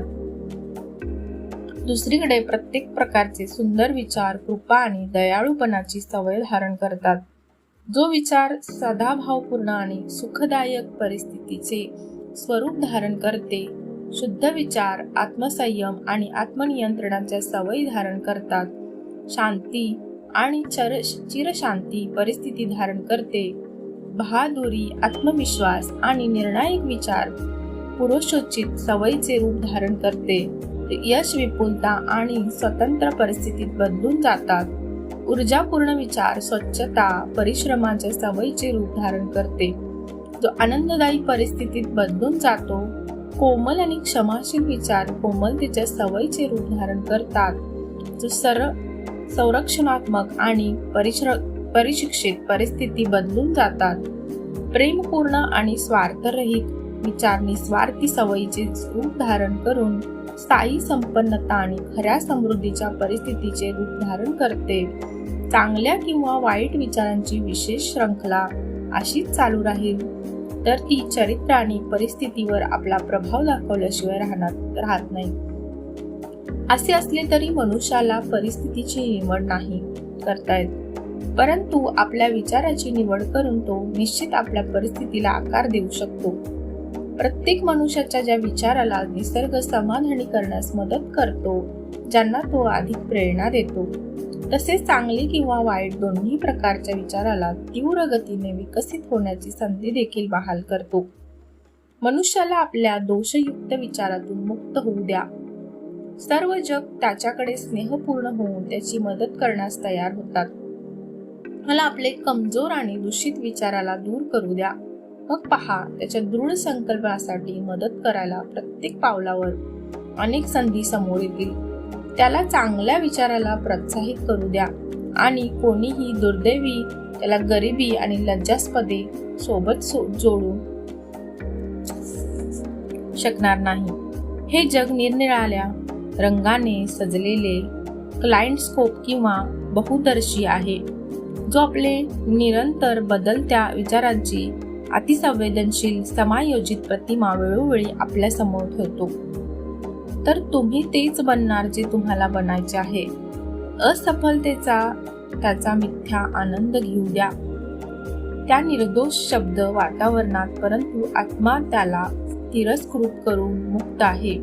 दुसरीकडे प्रत्येक प्रकारचे सुंदर विचार कृपा आणि दयाळूपणाची सवय धारण करतात. जो विचार सदाभावपूर्ण आणि सुखदायक परिस्थितीचे स्वरूप धारण करते, शुद्ध विचार आत्मसंयम आणि आत्मनियंत्रणाच्या सवयी धारण करतात. शांती आणि चिरशांती परिस्थिती धारण करते. बहादुरी, आत्मविश्वास आणि निर्णायक विचार पुरुषोचित सवयीचे रूप धारण करते. यश, विपुलता आणि स्वतंत्र परिस्थितीत बदलून जातात. ऊर्जापूर्ण विचार स्वच्छता, परिश्रमाच्या सवयीचे रूप धारण करते, जो आनंददायी परिस्थितीत बदलून जातो. कोमल आणि क्षमाशील विचार कोमलतेच्या सवयीचे रूप धारण करतात, जो संरक्षणात्मक आणि परिशिक्षित परिस्थिती बदलून जातात. प्रेमपूर्ण आणि स्वार्थरहित विचार निस्वार्थी सवयीचे रूप धारण करून स्थायी संपन्नता आणि खऱ्या समृद्धीच्या परिस्थितीचे रूप धारण करते. चांगल्या किंवा वाईट विचारांची विशेष शृंखला अशीच चालू राहील तर ती चरित्र आणि परिस्थितीवर आपला प्रभाव दाखवल्याशिवाय राहत नाही. असे असले तरी मनुष्याला परिस्थितीची निवड नाही करता येत, परंतु आपल्या विचाराची निवड करून तो निश्चित आपल्या परिस्थितीला आकार देऊ शकतो. प्रत्येक मनुष्याच्या ज्या विचाराला निसर्ग समाधानी करण्यास मदत करतो, ज्यांना तो अधिक प्रेरणा देतो, तसेच चांगली किंवा वाईट दोन्ही प्रकारच्या विचाराला तीव्र गतीने विकसित होण्याची संधी देखील बहाल करतो. मनुष्याला आपल्या दोषयुक्त विचारातून मुक्त होऊ द्या. सर्व जग त्याच्याकडे स्नेहपूर्ण होऊन त्याची मदत करण्यास तयार होतात. मला आपले कमजोर आणि दूषित विचाराला दूर करू द्या. मग पहा, त्याच्या दृढ संकल्पासाठी मदत करायला प्रत्येक पावलावर अनेक संधी समोर येतील. त्याला चांगल्या विचाराला प्रोत्साहित करू द्या आणि कोणीही दुर्दैवी त्याला गरिबी आणि लज्जास्पदे सोबत जोडू शकणार नाही. हे जग निरनिराळ्या रंगाने सजलेले क्लाइडोस्कोप किंवा बहुदर्शी आहे, जो आपले निरंतर बदलत्या विचारांची अतिसंवेदनशील समायोजित प्रतिमा वेळोवेळी आपल्या समोर ठेवतो. तर तुम्ही तेच बनणार जे तुम्हाला बनायचे आहे. असफलतेचा त्याचा मिथ्या आनंद घेऊ द्या. त्या निर्दोष शब्द वातावरणात, परंतु आत्मा त्याला तिरस्कृत करून मुक्त आहे.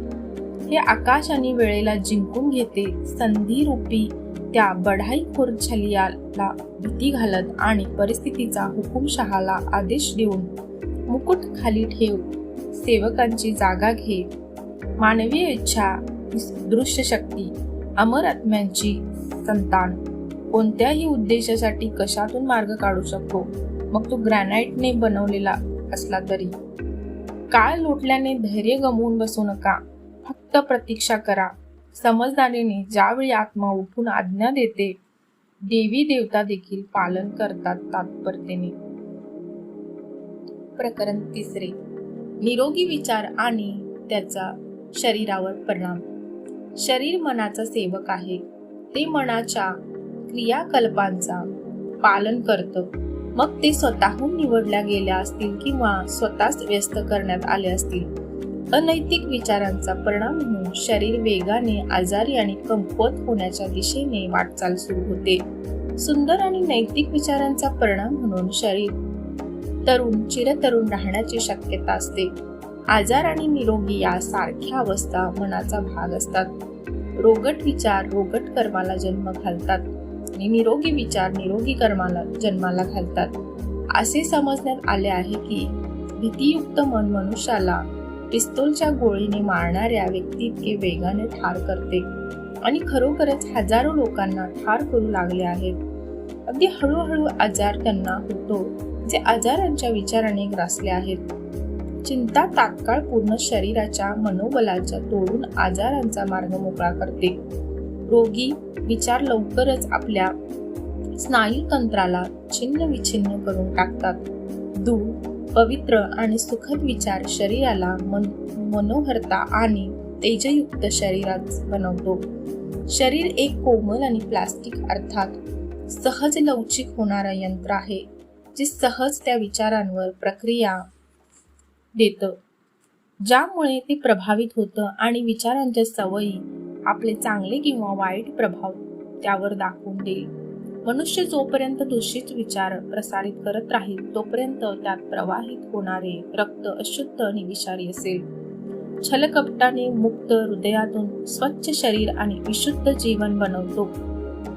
हे आकाश आणि वेळेला जिंकून घेते. संधीरूपी त्या बढाईखोर छलियाला भीती घालत आणि परिस्थितीचा हुकुमशहाला आदेश देऊन मुकुट खाली ठेव. सेवकांची जागा घे. मानवीय इच्छा, दृश्य शक्ती, अमर आत्म्यांची संतान कोणत्याही उद्देशासाठी कशातून मार्ग काढू शकतो, मग तो ग्रॅनाइटने बनवलेला असला तरी. काळ लोटल्याने धैर्य गमावून बसू नका. फक्त प्रतीक्षा करा. समजदारीने ज्यावेळी आत्मा उठून आज्ञा देते, देवी देवता देखील पालन करतात तत्परतेने. प्रकरण 3. निरोगी विचार आणि त्याचा शरीरावर परिणाम. शरीर मनाचा सेवक आहे. ते मनाच्या क्रियाकल्पांचा पालन करतं. मग ते स्वतःहून निवडल्या गेल्या असतील किंवा स्वतःच व्यस्त करण्यात आले असतील. अनैतिक विचारांचा परिणाम म्हणून शरीर वेगाने आजारी आणि कमकुवत होण्याच्या दिशेने वाटचाल सुरू होते. सुंदर आणि नैतिक विचारांचा परिणाम म्हणून शरीर तरुण चिरतरुण राहण्याची शक्यता असते. आजार आणि निरोगी या सारख्या अवस्था मनाचा भाग असतात. रोगट विचार रोगट कर्माला जन्म घालतात आणि निरोगी विचार निरोगी कर्माला जन्माला घालतात. असे समजण्यात आले आहे की भीतियुक्त मन मनुष्याला पिस्तूलच्या गोळीने मारणाऱ्या व्यक्ती इतके वेगाने ठार करते आणि खरोखरच हजारो लोकांना ठार करू लागले आहेत. अगदी हळूहळू आजार त्यांना होतो जे आजारांच्या विचाराने ग्रासले आहेत. चिंता तात्काळ पूर्ण शरीराच्या मनोबलाच्या तोडून आजारांचा मार्ग मोकळा करते. रोगी विचार लवकरच आपल्या स्नायूतंत्राला छिन्न विछिन्न करून टाकतात. दृढ, पवित्र आणि सुखद विचार शरीराला मनोहरता आणि तेजयुक्त शरीरात बनवतो. शरीर एक कोमल आणि प्लास्टिक अर्थात सहज लवचिक होणारा यंत्र आहे, जे सहज त्या विचारांवर प्रक्रिया देतं, ज्यामुळे ते प्रभावित होतं आणि विचारांच्या सवयी आपले चांगले किंवा वाईट प्रभाव त्यावर दाखवून देईल. मनुष्य जोपर्यंत दूषित विचार प्रसारित करत राहील तोपर्यंत त्यात प्रवाहित होणारे रक्त अशुद्ध आणि विषारी असेल. छलकपटाने मुक्त हृदयातून स्वच्छ शरीर आणि विशुद्ध जीवन बनवतो.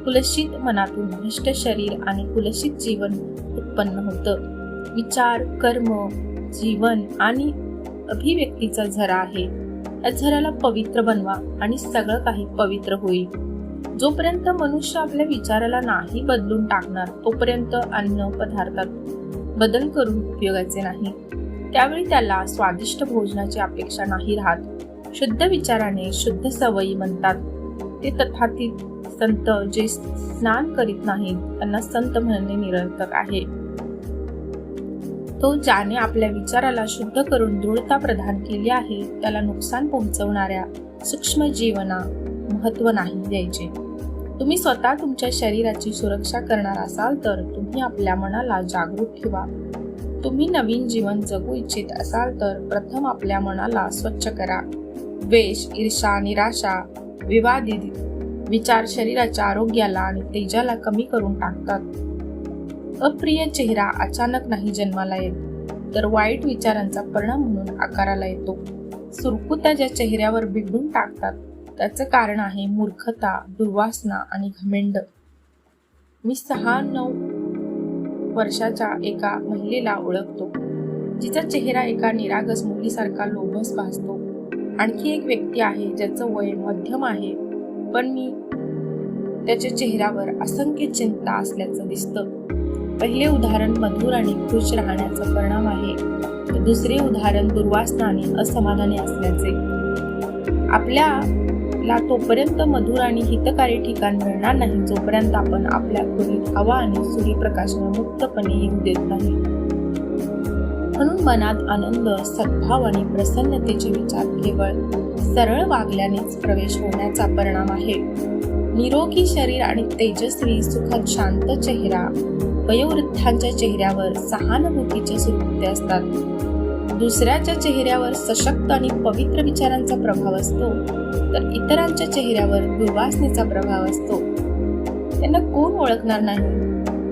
कुलसित मनातून भ्रष्ट शरीर आणि कुलसित जीवन उत्पन्न होतं. विचार, कर्म, जीवन आणि अभिव्यक्तीचा झरा आहे. या झऱ्याला पवित्र बनवा आणि सगळं काही पवित्र होईल. जोपर्यंत मनुष्य आपल्या विचाराला नाही बदलून टाकणार तोपर्यंत अन्न पदार्थात बदल करून उपयोगाचे नाही. त्यावेळी त्याला स्वादिष्ट भोजनाची अपेक्षा नाही राहत. शुद्ध विचाराने शुद्ध सवयी म्हणतात. ते तथाकथित संत जे स्नान करीत नाहीत त्यांना संत म्हणणे निरर्थक आहे. तो ज्याने आपल्या विचाराला शुद्ध करून दृढता प्रदान केली आहे त्याला नुकसान पोहोचवणाऱ्या सूक्ष्म जीवना महत्त्व नाही द्यायचे. तुम्ही स्वतः तुमच्या शरीराची सुरक्षा करणार असाल तर तुम्ही आपल्या मनाला जागृत ठेवा. तुम्ही नवीन जीवन जगू इच्छित असाल तर प्रथम आपल्या मनाला स्वच्छ करा. द्वेष, ईर्ष्या, निराशा, विवादित विचार शरीराच्या आरोग्याला आणि तेजाला कमी करून टाकतात. अप्रिय चेहरा अचानक नाही जन्माला येत, तर वाईट विचारांचा परिणाम म्हणून आकाराला येतो. सुरकुत्या ज्या चेहऱ्यावर बिघडून टाकतात त्याचं कारण आहे मूर्खता, दुर्वासना आणि घमेंड. मी 6-9 वर्षाच्या एका महिलेला ओळखतो जिचा चेहरा एका निरागस मुलीसारखा लोभस भासतो. आणखी एक व्यक्ती आहे ज्याचं वय मध्यम आहे पण मी त्याच्या चेहऱ्यावर असंख्य चिंता असल्याचं दिसतं. पहिले उदाहरण मधुर आणि खुश राहण्याचा परिणाम आहे, तर दुसरे उदाहरण दुर्वासना आणि असमाधानी असल्याचे. आपल्याला तोपर्यंत मधुर आणि हितकारी ठिकाण मिळणार नाही जोपर्यंत आपण आपल्या खोलीत हवा आणि सूर्यप्रकाशाने मुक्तपणे येऊ देत नाही. म्हणून मनात आनंद, सद्भाव आणि प्रसन्नतेचे विचार केवळ सरळ वागल्यानेच प्रवेश होण्याचा परिणाम आहे. निरोगी शरीर आणि तेजस्वी सुखद शांत चेहरा वयोवृद्धांच्या चेहऱ्यावर सहानुभूतीचे सुरकुत्या असतात. दुसऱ्याच्या चेहऱ्यावर सशक्त आणि पवित्र विचारांचा प्रभाव असतो, तर इतरांच्या चेहऱ्यावर दुर्वासनेचा प्रभाव असतो. त्यांना कोण ओळखणार नाही?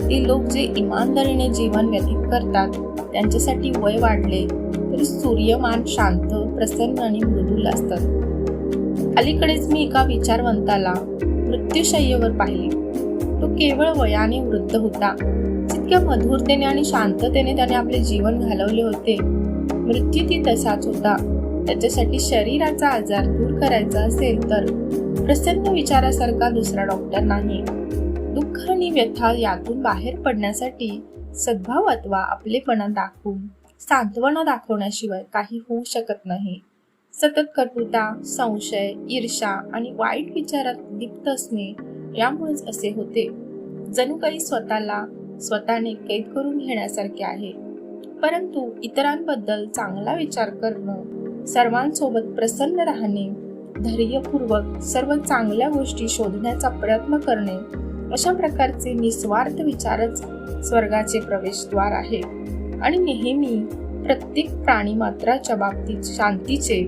ते लोक जे इमानदारीने जीवन व्यतीत करतात त्यांच्यासाठी वय वाढले तरी सूर्यमान शांत, प्रसन्न आणि मृदुल असतात. अलीकडेच मी एका विचारवंताला मृत्यूशय्येवर पाहिले. तो केवळ वयाने वृद्ध होता. जितक्या मधुरतेने आणि शांततेने त्याने आपले जीवन घालवले होते, मृत्यूही तसाच होता. त्याच्यासाठी शरीराचा आजार दूर करायचा असेल तर प्रसन्न विचारासारखा दुसरा डॉक्टर नाही. दुःख आणि व्यथा यातून बाहेर पडण्यासाठी सद्भाव अथवा आपलेपणा दाखवून सांत्वना दाखवण्याशिवाय काही होऊ शकत नाही. सतत कटुता, संशय, ईर्ष्या आणि वाईट विचारात लिप्त असणे यामुळेच असे होते. जणू काही स्वतःने कैद करून घेण्यासारखे आहे. परंतु इतरांबद्दल चांगला विचार करणं, सर्वांसोबत प्रसन्न राहणे, धैर्यपूर्वक सर्व चांगल्या गोष्टी शोधण्याचा प्रयत्न करणे अशा प्रकारचे निस्वार्थ विचारच स्वर्गाचे प्रवेशद्वार आहे. आणि नेहमी प्रत्येक प्राणीमात्राच्या बाबतीत शांतीचे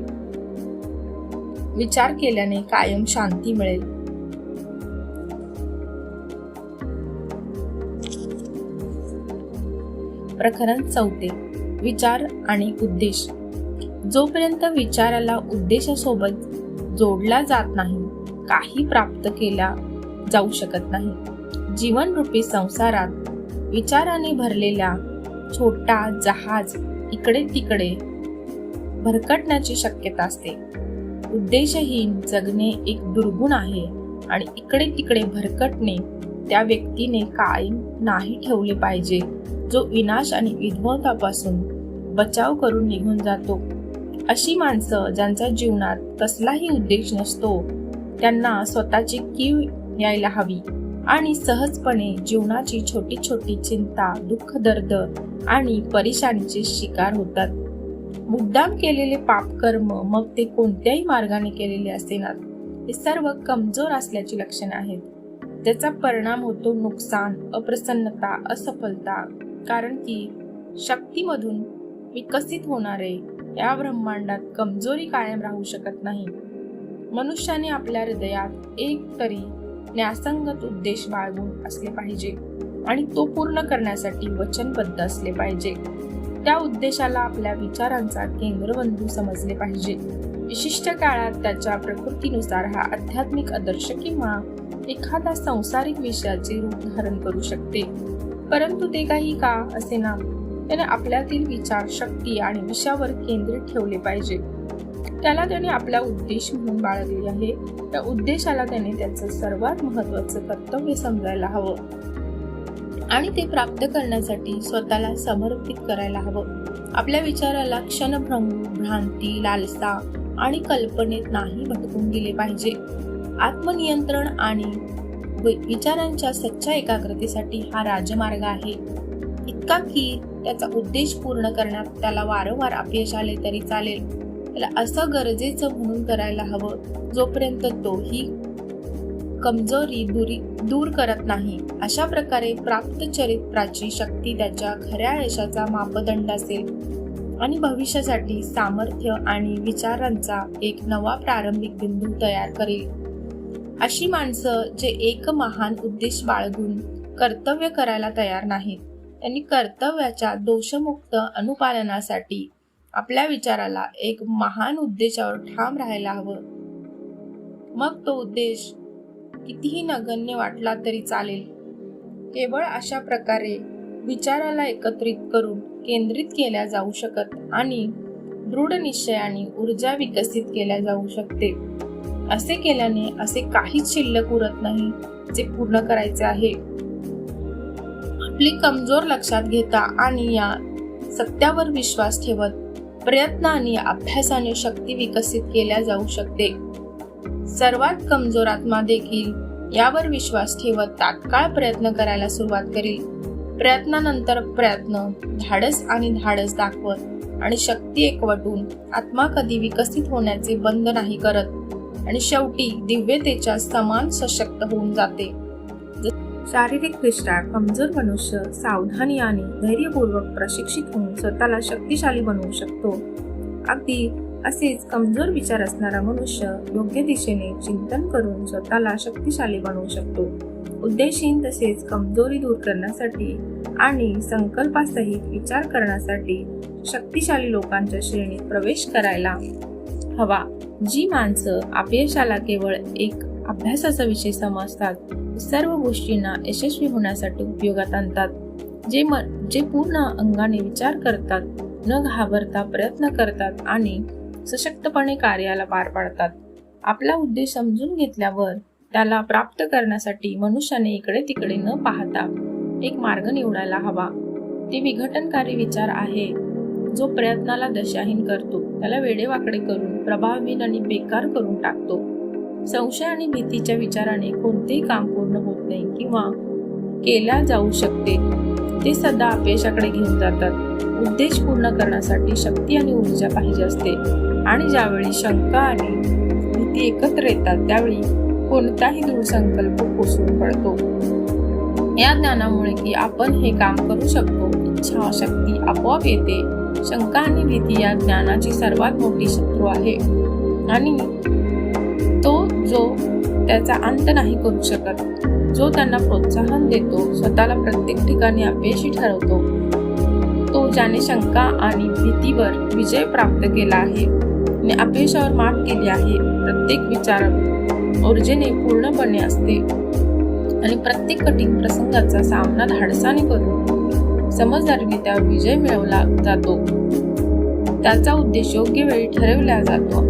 विचार केल्याने कायम शांती मिळेल. प्रकरण 4 विचार आणि उद्देश. जोपर्यंत विचाराला उद्देशासोबत जोडला जात नाही, काही प्राप्त केला जाऊ शकत नाही. जीवनरूपी संसारात विचाराने भरलेल्या छोटा जहाज इकडे तिकडे भरकटण्याची शक्यता असते. उद्देशहीन जगणे एक दुर्गुण आहे आणि इकडे तिकडे भरकटणे त्या व्यक्तीने कायम नाही ठेवले पाहिजे जो विनाश आणि विध्वंसापासून बचाव करून निघून जातो. अशी माणसं ज्यांच्या जीवनात कसलाही उद्देश नसतो त्यांना स्वतःची कीव यायला हवी आणि सहजपणे जीवनाची छोटी छोटी चिंता, दुःख, दर्द आणि परेशानीचे शिकार होतात. मुद्दाम केलेले पापकर्म, मग ते कोणत्याही मार्गाने केलेले असेनात, हे सर्व कमजोर असल्याची लक्षणे आहेत. त्याचा परिणाम होतो नुकसान, अप्रसन्नता, असफलता. कारण की शक्तीमधून विकसित होणारे या ब्रह्मांडात कमजोरी कायम राहू शकत नाही. मनुष्याने आपल्या हृदयात एक तरी न्यासंगत उद्देश बाळगून असले पाहिजे आणि तो पूर्ण करण्यासाठी वचनबद्ध असले पाहिजे. त्या उद्देशाला आपल्या विचारांचा केंद्रबिंदू समजले पाहिजे. विशिष्ट काळात त्याच्या प्रकृतीनुसार हा आध्यात्मिक आदर्श किंवा एखादा सांसारिक विषयाचे रूप धारण करू शकते. परंतु ते काही का असेना, त्याने आपल्यातील विचार, शक्ती आणि विषयावर केंद्रित ठेवले पाहिजे. त्याला त्याने आपला उद्देश म्हणून बाळगले आहे. त्या उद्देशाला त्याने त्याचं सर्वात महत्त्वाचं कर्तव्य समजायला हवं आणि ते प्राप्त करण्यासाठी स्वतःला समर्पित करायला हवं. आपल्या विचाराला क्षणभ्रम, भ्रांती, लालसा आणि कल्पनेत नाही भटकून गेले पाहिजे. आत्मनियंत्रण आणि विचारांच्या सच्च्या एकाग्रतेसाठी हा राजमार्ग आहे. इतका की त्याचा उद्देश पूर्ण करण्यात त्याला वारंवार अपयश आले तरी चालेल. त्याला असं गरजेचं म्हणून करायला हवं जोपर्यंत तो ही कमजोरी दूर करत नाही. अशा प्रकारे प्राप्त चरित्राची शक्ती त्याच्या खऱ्या यशाचा मापदंड असेल आणि भविष्यासाठी सामर्थ्य आणि विचारांचा एक नवा प्रारंभिक बिंदू तयार करेल. अशी माणसं जे एक महान उद्देश बाळगून कर्तव्य करायला तयार नाहीत, त्यांनी कर्तव्याच्या दोषमुक्त अनुपालनासाठी आपल्या विचाराला एक महान उद्देशावर ठाम राहायला हवं. मग तो उद्देश कितीही नगण्य वाटला तरी चालेल. केवळ अशा प्रकारे विचाराला एकत्रित करून केंद्रित केल्या जाऊ शकत आणि दृढ निश्चयाने ऊर्जा विकसित केल्या जाऊ शकते. असे केल्याने असे काहीच शिल्लक उरत नाही जे पूर्ण करायचे आहे. आपली कमजोर लक्षात घेता आणि या सत्यावर विश्वास ठेवत प्रयत्न आणि अभ्यासाने शक्ती विकसित केल्या जाऊ शकते. सर्वात कमजोर आत्मा देखील यावर विश्वास ठेवत तात्काळ प्रयत्न करायला सुरुवात करेल. प्रयत्नानंतर प्रयत्न, धाडस आणि धाडस दाखवत आणि शक्ती एकवटून आत्मा कधी विकसित होण्याचे बंद नाही करत आणि शेवटी दिव्यतेच्या समान सशक्त होऊन जाते. शारीरिकदृष्ट्या कमजोर मनुष्य सावधानी आणि धैर्यपूर्वक प्रशिक्षित होऊन स्वतःला शक्तिशाली बनवू शकतो. अगदी असेच कमजोर विचार असणारा मनुष्य योग्य दिशेने चिंतन करून स्वतःला शक्तिशाली बनवू शकतो. उद्देशहीन तसेच कमजोरी दूर करण्यासाठी आणि संकल्पासहित विचार करण्यासाठी शक्तिशाली लोकांच्या श्रेणीत प्रवेश करायला हवा. जी माणसं अपयशाला केवळ एक अभ्यासाचा विषय समजतात, सर्व गोष्टींना यशस्वी होण्यासाठी उपयोगात आणतात. जे पूर्ण अंगाने विचार करतात, न घाबरता प्रयत्न करतात आणि सशक्तपणे कार्याला पार पाडतात. आपला उद्देश समजून घेतल्यावर त्याला प्राप्त करण्यासाठी मनुष्याने इकडे तिकडे न पाहता एक मार्ग निवडायला हवा. ते विघटनकारी विचार आहे जो प्रयत्नाला दशाहीन करतो, त्याला वेडेवाकडे करून प्रभावहीन आणि बेकार करून टाकतो. संशय आणि भीतीच्या विचाराने कोणतेही काम पूर्ण होत नाही किंवा केल्या जाऊ शकते. ते सदा अपयशाकडे घेऊन जातात. उद्देश पूर्ण करण्यासाठी शक्ती आणि ऊर्जा पाहिजे असते आणि ज्यावेळी शंका आणि भीती एकत्र येतात त्यावेळी कोणताही दृढ संकल्प कोसळून पडतो. या ज्ञानामुळे की आपण हे काम करू शकतो, इच्छाशक्ती आपोआप येते. शंका आणि भीती या ज्ञानाची सर्वात मोठी शत्रू आहे आणि तो जो त्याचा अंत नाही करू शकत, जो त्यांना प्रोत्साहन देतो, स्वतःला प्रत्येक ठिकाणी अपयशी ठरवतो, तो ज्याने शंका आणि भीतीवर विजय प्राप्त केला आहे आणि अपयशावर मात केली आहे. प्रत्येक विचार ऊर्जेने पूर्णपणे असते आणि प्रत्येक कठीण प्रसंगाचा सामना धाडसाने करून समजदारीने त्यावर विजय मिळवला जातो. त्याचा उद्देश योग्य वेळी ठरवला जातो,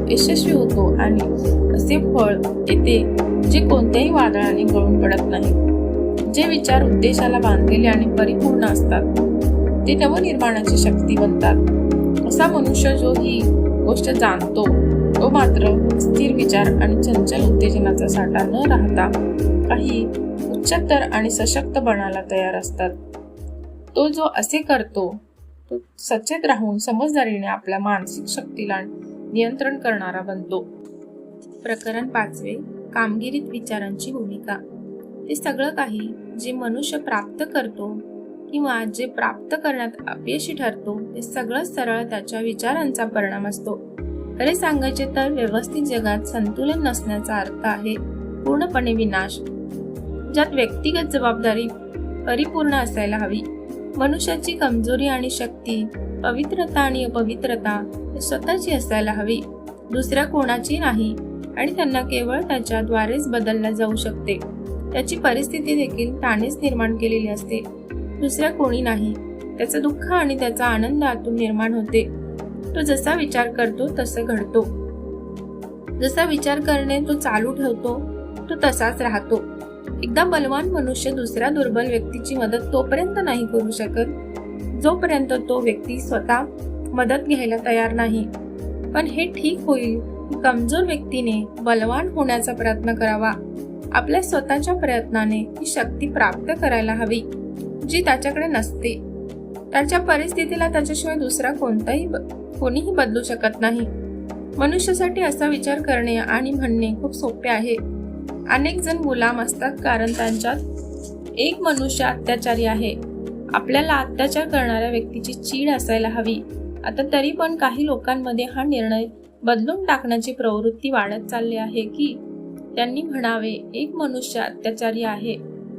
यशस्वी होतो आणि असे फळ येते जे कोणत्याही वादळाने गळून पडत नाही. जे विचार उद्देशाला बांधलेले आणि परिपूर्ण असतात ते नवनिर्माणाची शक्ती बनतात. असा मनुष्य जो ही गोष्ट जाणतो तो मात्र स्थिर विचार आणि चंचल उत्तेजनाचा साठा न राहता काही उच्चतर आणि सशक्त बनायला तयार असतात. तो जो असे करतो तो सचेत राहून समजदारीने आपल्या मानसिक शक्तीला नियंत्रण करणारा बनतो. प्रकरण 5, कामगिरीत विचारांची भूमिका. ते सगळं काही जे मनुष्य प्राप्त करतो किंवा जे प्राप्त करण्यात अपयशी ठरतो ते सगळं सरळ त्याच्या विचारांचा परिणाम असतो. खरे सांगायचे तर व्यवस्थित जगात संतुलन नसण्याचा अर्थ आहे पूर्णपणे विनाश, ज्यात व्यक्तिगत जबाबदारी परिपूर्ण असायला हवी. मनुष्याची कमजोरी आणि शक्ती, पवित्रता आणि अपवित्रता स्वतःची असायला हवी, दुसऱ्या कोणाची नाही आणि त्यांना केवळ त्याच्याद्वारेच बदलल्या जाऊ शकते. त्याची परिस्थिती देखील त्यानेच निर्माण केलेली असते, दुसऱ्या कोणी नाही. त्याचं दुःख आणि त्याचा आनंद आतून निर्माण होते. तो जसा विचार करतो तसं घडतो. जसा विचार करणे तो चालू ठेवतो तो तसाच राहतो. एकदा बलवान मनुष्य दुसऱ्या दुर्बल व्यक्तीची मदत तोपर्यंत नाही करू शकत जोपर्यंत तो व्यक्ती स्वतः मदत घ्यायला तयार नाही. पण हे ठीक होईल की कमजोर व्यक्तीने बलवान होण्याचा प्रयत्न करावा. आपल्या स्वतःच्या प्रयत्नाने ही शक्ती प्राप्त करायला हवी जी त्याच्याकडे नसते. त्याच्या परिस्थितीला त्याच्याशिवाय दुसरा कोणीही बदलू शकत नाही. मनुष्यासाठी असा विचार करणे आणि म्हणणे खूप सोपे आहे. अनेक जण गुलाम असतात कारण त्यांच्यात एक मनुष्य अत्याचारी आहे. आपल्याला अत्याचार करणाऱ्या व्यक्तीची चीड असायला हवी. आता तरी पण काही लोकांमध्ये हा निर्णय बदलून टाकण्याची प्रवृत्ती वाढत चालली आहे की त्यांनी म्हणावे एक मनुष्य अत्याचारी आहे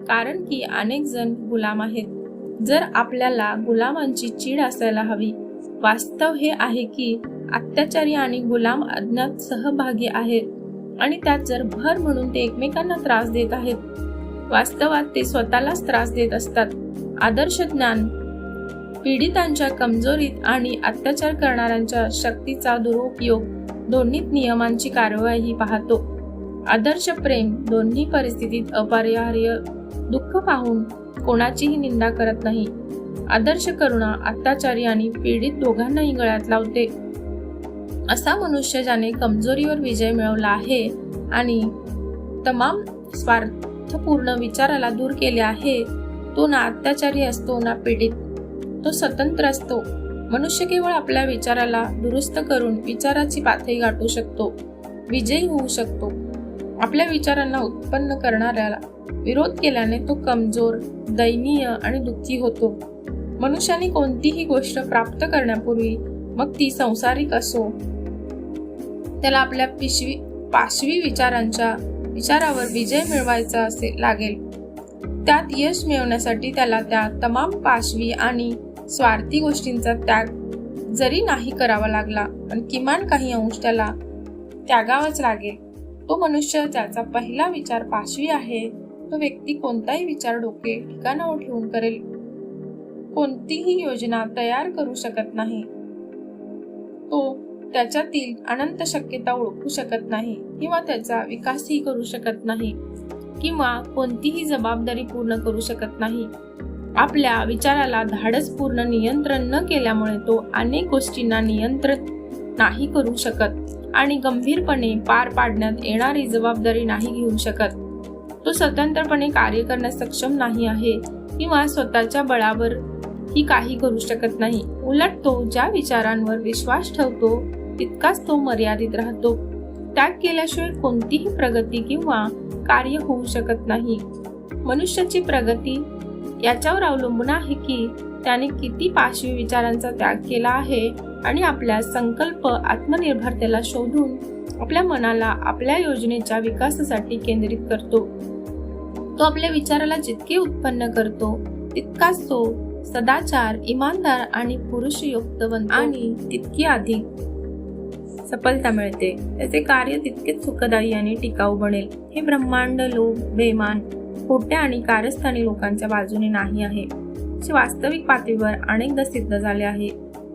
कारण की अनेक जण गुलाम आहेत. जर आपल्याला गुलामांची चीड असायला हवी. वास्तव हे आहे की अत्याचारी आणि गुलाम अज्ञात सहभागी आहेत आणि त्यात जर भर म्हणून ते एकमेकांना त्रास देत आहेत. वास्तवात ते स्वतःलाच त्रास देत असतात. आदर्श ज्ञान पीडितांच्या कमजोरीत आणि अत्याचार करणाऱ्यांच्या शक्तीचा दुरुपयोग दोन्हीत नियमांची कार्यवाही पाहतो. आदर्श प्रेम दोन्ही परिस्थितीत अपरिहार्य दुःख पाहून कोणाचीही निंदा करत नाही. आदर्श करुणा अत्याचारी आणि पीडित दोघांनाही गळ्यात लावते. असा मनुष्य ज्याने कमजोरीवर विजय मिळवला आहे आणि तमाम स्वार्थपूर्ण विचाराला दूर केले आहे, तो ना अत्याचारी असतो ना पीडित. तो स्वतंत्र असतो. मनुष्य केवळ आपल्या विचाराला दुरुस्त करून विचाराची पातळी गाठू शकतो, विजयी होऊ शकतो. आपल्या विचारांना उत्पन्न करणाऱ्याला विरोध केल्याने तो कमजोर, दयनीय आणि दुःखी होतो. मनुष्याने कोणतीही गोष्ट प्राप्त करण्यापूर्वी, मग ती संसारिक असो, त्याला आपल्या पाशवी विचारावर विजय मिळवायचा लागेल. त्यात यश मिळवण्यासाठी त्याला त्या तमाम पाशवी आणि स्वार्थी गोष्टींचा त्याग जरी नाही करावा लागला, पण किमान काही अंश त्याला त्यागावाच लागेल. तो मनुष्य ज्याचा पहिला विचार पाशवी आहे, तो व्यक्ती कोणताही विचार डोके ठिकाणावर ठेवून करेल. कोणतीही योजना तयार करू शकत नाही. तो त्याच्यातील अनंत शक्यता ओळखू शकत नाही किंवा त्याचा विकासही करू शकत नाही किंवा कोणतीही जबाबदारी पूर्ण करू शकत नाही. आपल्या विचाराला धाडसपूर्ण नियंत्रण न केल्यामुळे तो अनेक गोष्टींना नियंत्रित नाही करू शकत आणि गंभीरपणे पार पाडण्यात येणारी जबाबदारी नाही घेऊ शकत. तो स्वतंत्रपणे कार्य करण्यास सक्षम नाही आहे किंवा स्वतःच्या बळावर ही काही करू शकत नाही. उलट तो ज्या विचारांवर विश्वास ठेवतो तितकाच तो मर्यादित राहतो. त्याग केल्याशिवाय कोणतीही प्रगती किंवा कार्य होऊ शकत नाही. मनुष्याची प्रगती याच्यावर अवलंबून आहे की त्याने किती पाशवी विचारांचा त्याग केला आहे आणि आपल्या संकल्प आत्मनिर्भरतेला शोधून आपल्या मनाला आपल्या योजनेच्या विकासासाठी केंद्रित करतो. तो आपल्या विचाराला जितके उत्पन्न करतो तितकाच तो सदाचार, इमानदार आणि पुरुषयुक्त बनतो आणि तितकी अधिक सफलता मिळते. त्याचे कार्य तितकेच सुखदायी आणि टिकाऊ बनेल. हे ब्रह्मांड लोभ, बेमान, खोट्या आणि कारस्थानी लोकांच्या बाजूने नाही आहे. जे वास्तविक पातळीवर अनेकदा सिद्ध झाले आहे.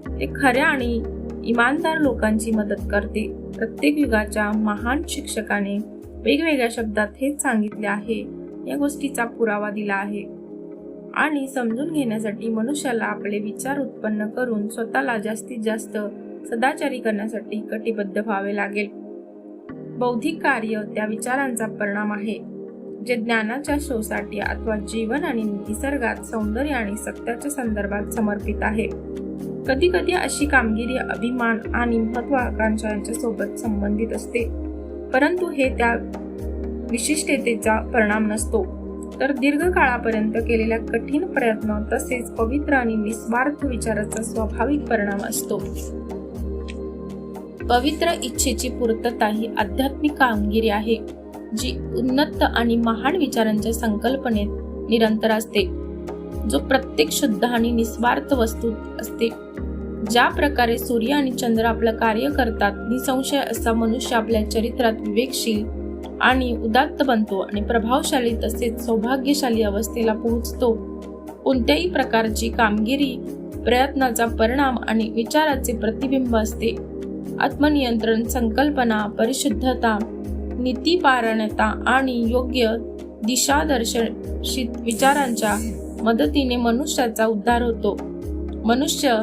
ते खऱ्या आणि इमानदार लोकांची मदत करते. प्रत्येक युगाच्या महान शिक्षकाने वेगवेगळ्या शब्दात हेच सांगितले आहे. या गोष्टीचा पुरावा दिला आहे आणि समजून घेण्यासाठी मनुष्याला आपले विचार उत्पन्न करून स्वतःला जास्तीत जास्त सदाचारी करण्यासाठी कटिबद्ध व्हावे लागेल. बौद्धिक कार्य त्या विचारांचा परिणाम आहे जे ज्ञानाच्या शोसाठी अथवा जीवन आणि निसर्गात सौंदर्य आणि सत्याच्या संदर्भात समर्पित आहे. कधी कधी अशी कामगिरी अभिमान आणि महत्वाकांक्षा यांच्या सोबत संबंधित असते, परंतु हे त्या विशिष्टतेचा परिणाम नसतो, तर दीर्घ काळापर्यंत केलेल्या कठीण प्रयत्न तसेच पवित्र आणि निस्वार्थ विचाराचा स्वाभाविक परिणाम असतो. पवित्र इच्छेची पूर्तता ही आध्यात्मिक कामगिरी आहे जी उन्नत आणि महान विचारांच्या संकल्पनेत निरंतर असते, जो प्रत्येक शुद्ध आणि निस्वार्थ वस्तूत असते. ज्या प्रकारे सूर्य आणि चंद्र आपलं कार्य करतात, निसंशय असा मनुष्य आपल्या चरित्रात विवेकशील आणि उदात्त बनतो आणि प्रभावशाली तसेच सौभाग्यशाली अवस्थेला पोहोचतो. कोणत्याही प्रकारची कामगिरी प्रयत्नाचा परिणाम आणि विचाराचे प्रतिबिंब असते. आत्मनियंत्रण, संकल्पना, परिशुद्धता, नीतिपारायणता आणि योग्य दिशादर्शित विचारांच्या मदतीने मनुष्याचा उद्धार होतो. मनुष्य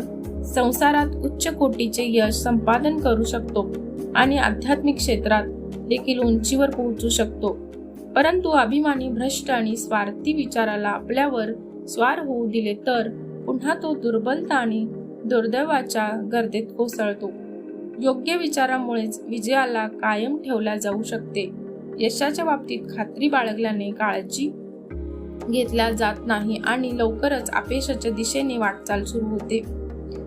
संसारात उच्च कोटीचे यश संपादन करू शकतो आणि आध्यात्मिक क्षेत्रात देखील उंचीवर पोहोचू शकतो. परंतु अभिमानी, भ्रष्ट आणि स्वार्थी विचाराला आपल्यावर स्वार होऊ दिले तर पुन्हा तो दुर्बलता आणि दुर्दैवाच्या गर्दीत कोसळतो. योग्य विचारामुळेच विजयाला कायम ठेवल्या जाऊ शकते. यशाच्या बाबतीत खात्री बाळगल्याने काळजी घेतल्या जात नाही आणि लवकरच अपयशाच्या दिशेने वाटचाल सुरू होते.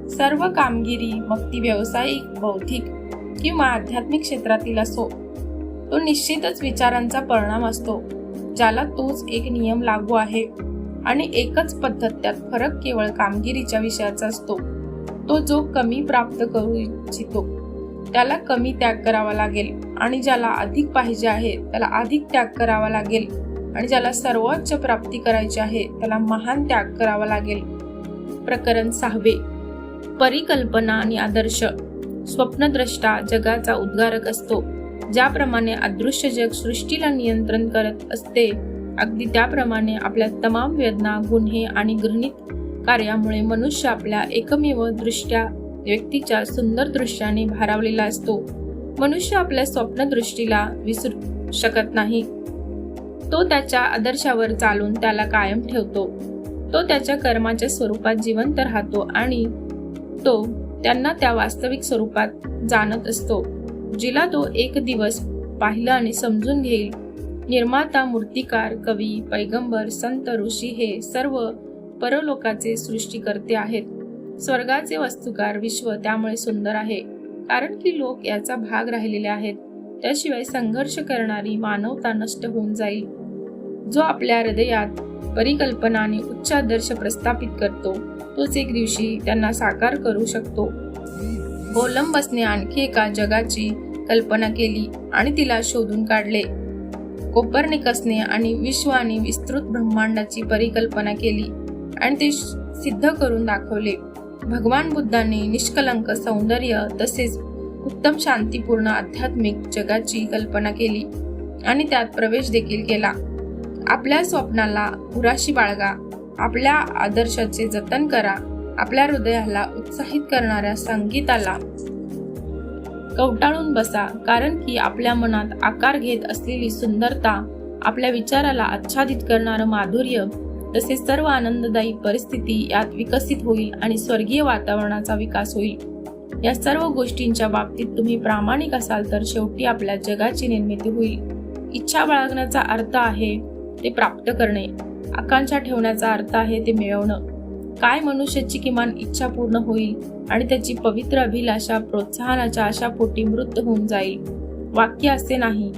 सर्व कामगिरी, मग ती व्यावसायिक, बौद्धिक किंवा आध्यात्मिक क्षेत्रातील असो, तो निश्चितच विचारांचा परिणाम असतो. ज्याला तोच एक नियम लागू आहे आणि एकच पद्धत, त्यात फरक केवळ कामगिरीच्या विषयाचा असतो. तो जो कमी प्राप्त करू इच्छितो त्याला कमी त्याग करावा लागेल आणि ज्याला अधिक पाहिजे आहे त्याला अधिक त्याग करावा लागेल आणि ज्याला सर्वोच्च प्राप्ती करायची आहे त्याला महान त्याग करावा लागेल. प्रकरण 6. परिकल्पना आणि आदर्श. स्वप्नद्रष्टा जगाचा उद्गारक असतो. ज्याप्रमाणे अदृश्य जग सृष्टीला नियंत्रण करत असते, अगदी त्याप्रमाणे आपल्या तमाम वेदना, गुन्हे आणि गृहीत कार्यामुळे मनुष्य आपल्या एकमेव दृष्ट्या व्यक्तीच्या सुंदर दृश्याने भारावलेला असतो. मनुष्य आपल्या स्वप्नदृष्टीला विसरू शकत नाही. तो त्याच्या आदर्शावर चालून त्याला कायम ठेवतो. तो त्याच्या कर्माच्या स्वरूपात जिवंत राहतो आणि तो त्यांना त्या वास्तविक स्वरूपात जाणत असतो, जिला तो एक दिवस पाहिलं आणि समजून घेईल. निर्माता, मूर्तिकार, कवी, पैगंबर, संत, ऋषी हे सर्व परलोकाचे सृष्टीकर्ते आहेत. स्वर्गाचे वस्तुकार विश्व त्यामुळे सुंदर आहे कारण की लोक याचा भाग राहिलेले आहेत. त्याशिवाय संघर्ष करणारी मानवता नष्ट होऊन जाईल. जो आपल्या हृदयात परिकल्पना आणि उच्च आदर्श प्रस्थापित करतो तोच एक दिवशी त्यांना साकार करू शकतो. कोलंबसने आणखी एका जगाची कल्पना केली आणि तिला शोधून काढले. कोपर्निकसने आणि विश्व आणि विस्तृत ब्रह्मांडाची परिकल्पना केली आणि ते सिद्ध करून दाखवले. भगवान बुद्धाने निष्कलंक सौंदर्य तसेच उत्तम शांतीपूर्ण आध्यात्मिक जगाची कल्पना केली आणि त्यात प्रवेश देखील केला. आपल्या स्वप्नाला उराशी बाळगा, आपल्या आदर्शाचे जतन करा, आपल्या हृदयाला उत्साहित करणाऱ्या संगीताला कवटाळून बसा, कारण की आपल्या मनात आकार घेत असलेली सुंदरता, आपल्या विचाराला आच्छादित करणारं माधुर्य तसेच सर्व आनंददायी परिस्थिती यात विकसित होईल आणि स्वर्गीय वातावरणाचा विकास होईल. या सर्व गोष्टींच्या बाबतीत तुम्ही प्रामाणिक असाल तर शेवटी आपल्या जगाची निर्मिती होईल. इच्छा बाळगण्याचा अर्थ आहे ते प्राप्त करणे, आकांक्षा ठेवण्याचा अर्थ आहे ते मिळवणं. काय मनुष्याची किमान इच्छा पूर्ण होईल आणि त्याची पवित्र अभिलाषा प्रोत्साहनाच्या आशापोटी मृत होऊन जाईल. वाक्य असे नाही,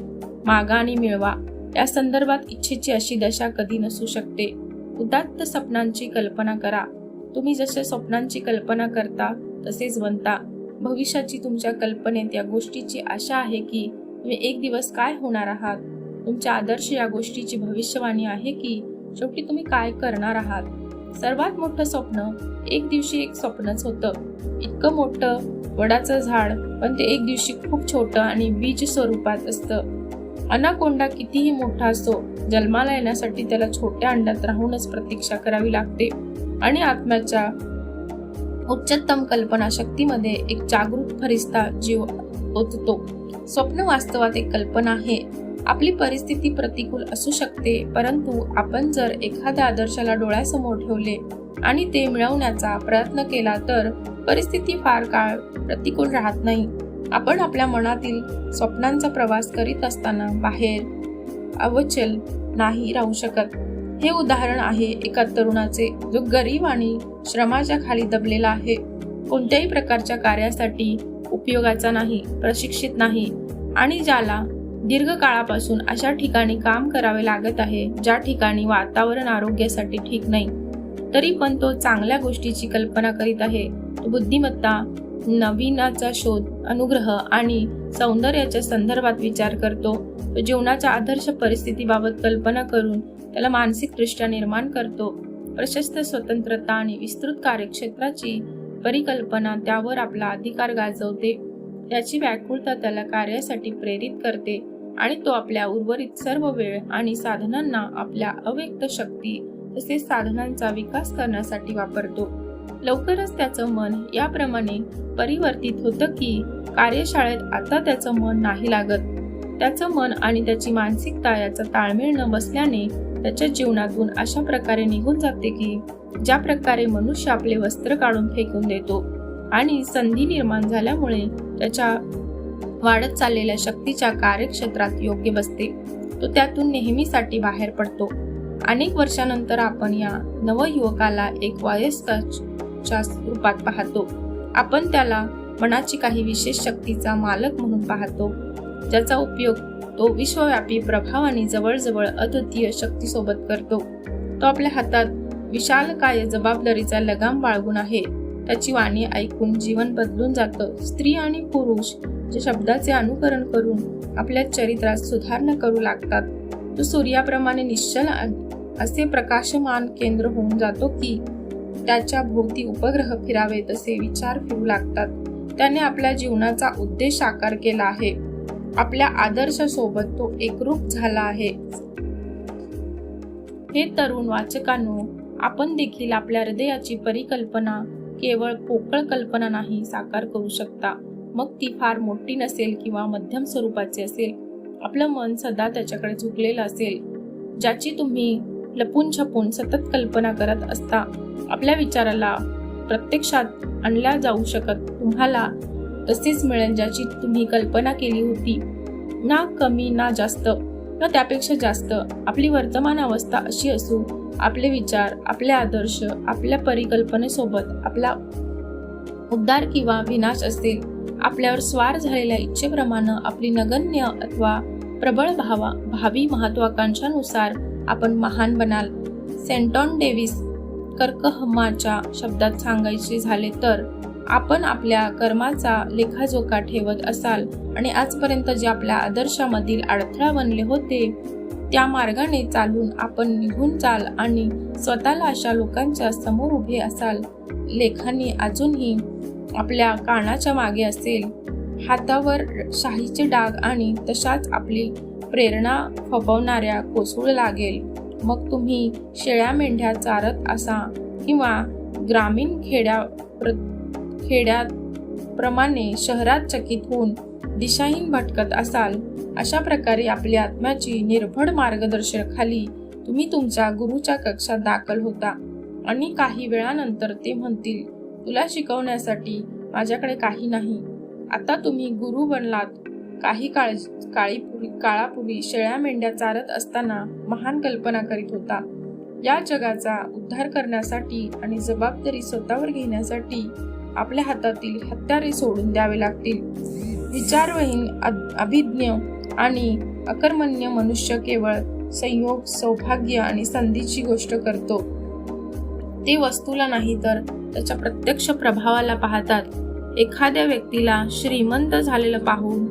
मागा आणि मिळवा. या संदर्भात इच्छेची अशी दशा कधी नसू शकते. उदात्त स्वप्नांची कल्पना करा. तुम्ही जसे स्वप्नांची कल्पना करता तसेच बनता. भविष्याची तुमच्या कल्पनेत या गोष्टीची आशा आहे की तुम्ही एक दिवस काय होणार आहात. तुमच्या आदर्श या गोष्टीची भविष्यवाणी आहे की शेवटी तुम्ही काय करणार आहात. सर्वात मोठं स्वप्न एक दिवशी एक स्वप्नच होतं. इतकं मोठं वडाचं झाड, पण ते एक दिवशी खूप छोटं आणि बीज स्वरूपात असतं. अनाकोंडा कितीही मोठा असो, जन्माला येण्यासाठी त्याला छोट्या अंड्यात राहूनच प्रतीक्षा करावी लागते आणि आत्म्याच्या उच्चतम कल्पना शक्तीमध्ये एक जागृत फरिश्ता जीव ओततो. स्वप्न वास्तवात एक कल्पना आहे. आपली परिस्थिती प्रतिकूल असू शकते, परंतु आपण जर एखाद्या आदर्शाला डोळ्यासमोर ठेवले आणि ते मिळवण्याचा प्रयत्न केला तर परिस्थिती फार काळ प्रतिकूल राहत नाही. आपण आपल्या मनातील स्वप्नांचा प्रवास करीत असताना बाहेर अवचल नाही राहू शकत. हे उदाहरण आहे एका तरुणाचे जो गरीब आणि श्रमाच्या खाली दबलेला आहे. कोणत्याही प्रकारच्या कार्यासाठी उपयोगाचा नाही, प्रशिक्षित नाही आणि ज्याला दीर्घ काळापासून अशा ठिकाणी काम करावे लागत आहे ज्या ठिकाणी वातावरण आरोग्यासाठी ठीक नाही. तरी पण तो चांगल्या गोष्टीची कल्पना करीत आहे. तो बुद्धिमत्ता, नवीनाचा शोध, अनुग्रह आणि सौंदर्याच्या संदर्भात विचार करतो. तो जीवनाच्या आदर्श परिस्थितीबाबत कल्पना करून त्याला मानसिकदृष्ट्या निर्माण करतो. प्रशस्त स्वतंत्रता आणि विस्तृत कार्यक्षेत्राची परिकल्पना त्यावर आपला अधिकार गाजवते. त्याची व्याकुळता त्याला कार्यासाठी प्रेरित करते आणि तो आपल्या उर्वरित सर्व वेळ आणि साधनांना आपल्या अव्यक्त शक्ती तसेच साधनांचा विकास करण्यासाठी वापरतो. लवकरच त्याचं मन याप्रमाणे परिवर्तित होतं की कार्यशाळेत आता त्याचं मन नाही लागत. त्याचं मन आणि त्याची मानसिकता याचा ताळमेळ न बसल्याने त्याच्या जीवनातून अशा प्रकारे निघून जाते की ज्या प्रकारे मनुष्य आपले वस्त्र काढून फेकून देतो आणि संधी निर्माण झाल्यामुळे त्याच्या वाढत चाललेल्या शक्तीच्या कार्यक्षेत्रात योग्य बसते, तो त्यातून नेहमीसाठी बाहेर पडतो. अनेक वर्षानंतर आपण या नवयुवकाला एक वयस्काच्या रूपात पाहतो. आपण त्याला मनाची काही विशेष शक्तीचा मालक म्हणून पाहतो, ज्याचा उपयोग तो विश्वव्यापी प्रभाव आणि जवळजवळ अद्वितीय शक्तीसोबत करतो. तो आपल्या हातात विशालकाय जबाबदारीचा लगाम बाळगून आहे. त्याची वाणी ऐकून जीवन बदलून जातं. स्त्री आणि पुरुष जे शब्दाचे अनुकरण करून आपल्या चरित्रात सुधारणा करू लागतात. तो सूर्याप्रमाणे निश्चल असे प्रकाशमान केंद्र होऊन जातो की त्याच्या भोवती उपग्रह फिरावे तसे विचार फिरू लागतात. त्याने आपल्या जीवनाचा उद्देश साकार केला आहे. आपल्या आदर्शासोबत तो एकरूप झाला आहे. हे तरुण वाचकांनो, आपण देखील आपल्या हृदयाची परिकल्पना केवळ पोकळ कल्पना नाही साकार करू शकता. मग ती फार मोठी नसेल किंवा मध्यम स्वरूपाची असेल. आपलं मन सदा त्याच्याकडे झुकलेलं असेल, ज्याची तुम्ही लपून छपून सतत कल्पना करत असता. आपल्या विचाराला प्रत्यक्षात आणल्या जाऊ शकत तुम्हाला तसेच मिळेल ज्याची तुम्ही कल्पना केली होती. ना कमी ना जास्त, न त्यापेक्षा जास्त. आपली वर्तमान अवस्था अशी असू, आपले विचार, आपले आदर्श, आपल्या परिकल्पनेसोबत आपला उद्धार किंवा विनाश असेल. आपल्यावर स्वार झालेल्या इच्छेप्रमाणे आपली नगण्य अथवा प्रबळ भावी महत्वाकांक्षानुसार आपण महान बनाल. सेंटॉन डेव्हिस कर्कहमाच्या शब्दात सांगायचे झाले तर, आपण आपल्या कर्माचा लेखाजोखा ठेवत असाल आणि आजपर्यंत जे आपल्या आदर्शामधील अडथळा बनले होते त्या मार्गाने चालून आपण निघून जाल आणि स्वतःला अशा लोकांच्या समोर उभे असाल. लेखांनी अजूनही आपल्या कानाच्या मागे असेल, हातावर शाहीचे डाग आणि तशाच आपली प्रेरणा फपवणाऱ्या कोसळू लागेल. मग तुम्ही शेळ्या मेंढ्या चारत असा किंवा ग्रामीण खेड्याप्रमाणे शहरात चकित होऊन दिशाहीन भटकत असाल. अशा प्रकारे आपल्या आत्म्याची निर्भड मार्गदर्शनाखाली तुम्ही तुमच्या गुरुच्या कक्षात दाखल होता आणि काही वेळानंतर ते म्हणतील, तुला शिकवण्यासाठी माझ्याकडे काही नाही. आता तुम्ही गुरु बनलात. काही काळापूर्वी शेळ्या मेंढ्या चारत असताना महान कल्पना करीत होता. या जगाचा उद्धार करण्यासाठी आणि जबाबदारी स्वतःवर घेण्यासाठी आपल्या हातातील हत्यारे सोडून द्यावे लागतील. विचारवहीन, अभिज्ञ आणि अकर्मण्य मनुष्य केवळ संयोग, सौभाग्य आणि संधीची गोष्ट करतो. ते वस्तूला नाही तर त्याच्या प्रत्यक्ष प्रभावाला पाहतात. एखाद्या व्यक्तीला श्रीमंत झालेलं पाहून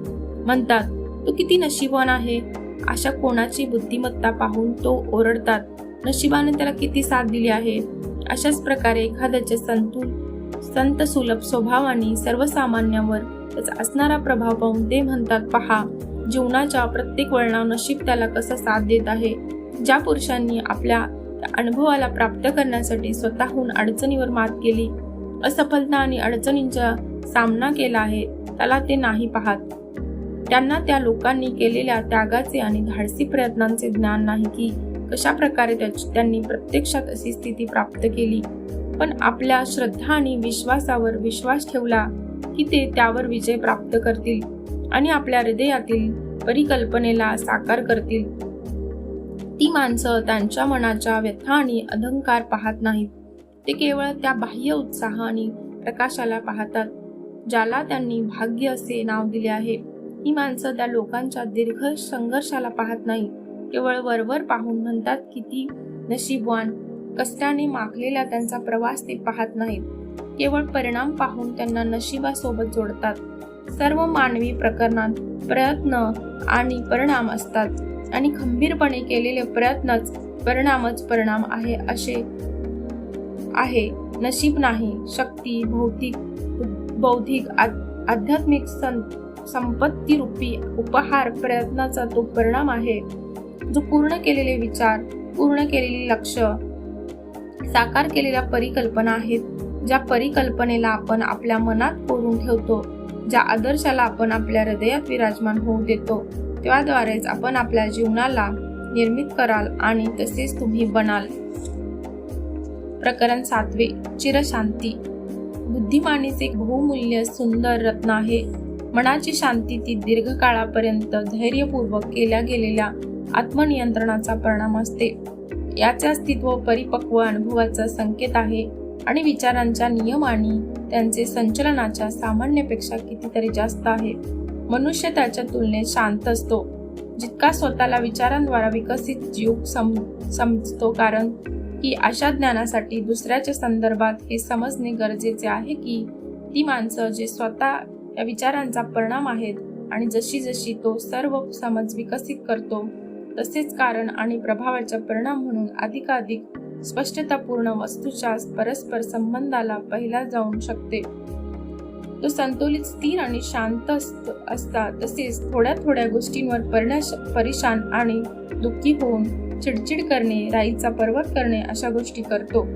म्हणतात, तो किती नशीबवान आहे. अशा कोणाची बुद्धिमत्ता पाहून तो ओरडतात, नशिबाने त्याला किती साथ दिली आहे. अशाच प्रकारे एखाद्याचे संत सुलभ स्वभावाने सर्वसामान्यांवर त्याचा असणारा प्रभाव पाहून ते म्हणतात, पहा, जीवनाच्या प्रत्येक वळणावर नशीब त्याला कसा साथ देत आहे. ज्या पुरुषांनी आपल्या अनुभवाला प्राप्त करण्यासाठी स्वतःहून अडचणीवर मात केली, असफलता आणि अडचणींचा सामना केला आहे, त्याला ते नाही पाहत. त्यांना त्या लोकांनी केलेल्या त्यागाचे आणि धाडसी प्रयत्नांचे ज्ञान नाही की कशा प्रकारे त्यांनी प्रत्यक्षात अशी स्थिती प्राप्त केली. पण आपल्या श्रद्धा आणि विश्वासावर विश्वास ठेवला की ते त्यावर विजय प्राप्त करतील आणि आपल्या हृदयातील परिकल्पनेला साकार करतील. ती माणसं त्यांच्या मनाच्या व्यथा आणि अहंकार पाहत नाहीत. ते केवळ त्या बाह्य उत्साह आणि प्रकाशाला पाहतात ज्याला त्यांनी भाग्य असे नाव दिले आहे. ही माणसं त्या लोकांच्या दीर्घ संघर्षाला पाहत नाही, केवळ वरवर पाहून म्हणतात किती नशीबवान. कष्टाने माखलेला त्यांचा प्रवास ते पाहत नाहीत, केवळ परिणाम पाहून त्यांना नशिबासोबत जोडतात. सर्व मानवी प्रकरणात प्रयत्न आणि परिणाम असतात आणि खंबीरपणे केलेले प्रयत्नच परिणाम आहे असे आहे. नशीब नाही. शक्ती, बौद्धिक आध्यात्मिक संपत्ती रूपी उपहार प्रयत्नाचा तो परिणाम आहे जो पूर्ण केलेले विचार, पूर्ण केलेली लक्ष, साकार केलेल्या परिकल्पना आहेत. ज्या परिकल्पनेला आपण आपल्या मनात कोरून ठेवतो, ज्या आदर्शाला आपण आपल्या हृदयात विराजमान होऊ देतो, त्याद्वारेच आपण आपल्या जीवनाला निर्मित कराल आणि तसेच तुम्ही बनाल. प्रकरण 7. चिरशांती. बुद्धिमानीचे एक बहुमूल्य सुंदर रत्न आहे. मनाची शांती ती दीर्घकाळापर्यंत धैर्यपूर्वक केल्या गेलेल्या आत्मनियंत्रणाचा परिणाम असते. याचे अस्तित्व परिपक्व अनुभवाचा संकेत आहे आणि विचारांच्या नियम आणि त्यांचे संचलनाच्या सामान्यपेक्षा कितीतरी जास्त आहे. मनुष्य त्याच्या तुलनेत शांत असतो जितका स्वतःला विचारांद्वारा विकसित जीव समजतो, कारण की अशा ज्ञानासाठी दुसऱ्याच्या संदर्भात हे समजणे गरजेचे आहे की ती माणसं जे स्वतः या विचारांचा परिणाम आहेत आणि जशी जशी तो सर्व समज विकसित करतो तसेच कारण आणि प्रभावाचा परिणाम म्हणून अधिकाधिक स्पष्टतापूर्ण वस्तूच्या परस्पर संबंधाला पाहिला जाऊ शकते. तो संतुलित, स्थिर आणि शांत असता तसेच थोड्या थोड्या गोष्टींवर परेशान आणि दुःखी होऊन चिडचिड करणे, राईचा पर्वत करणे अशा गोष्टी करतो.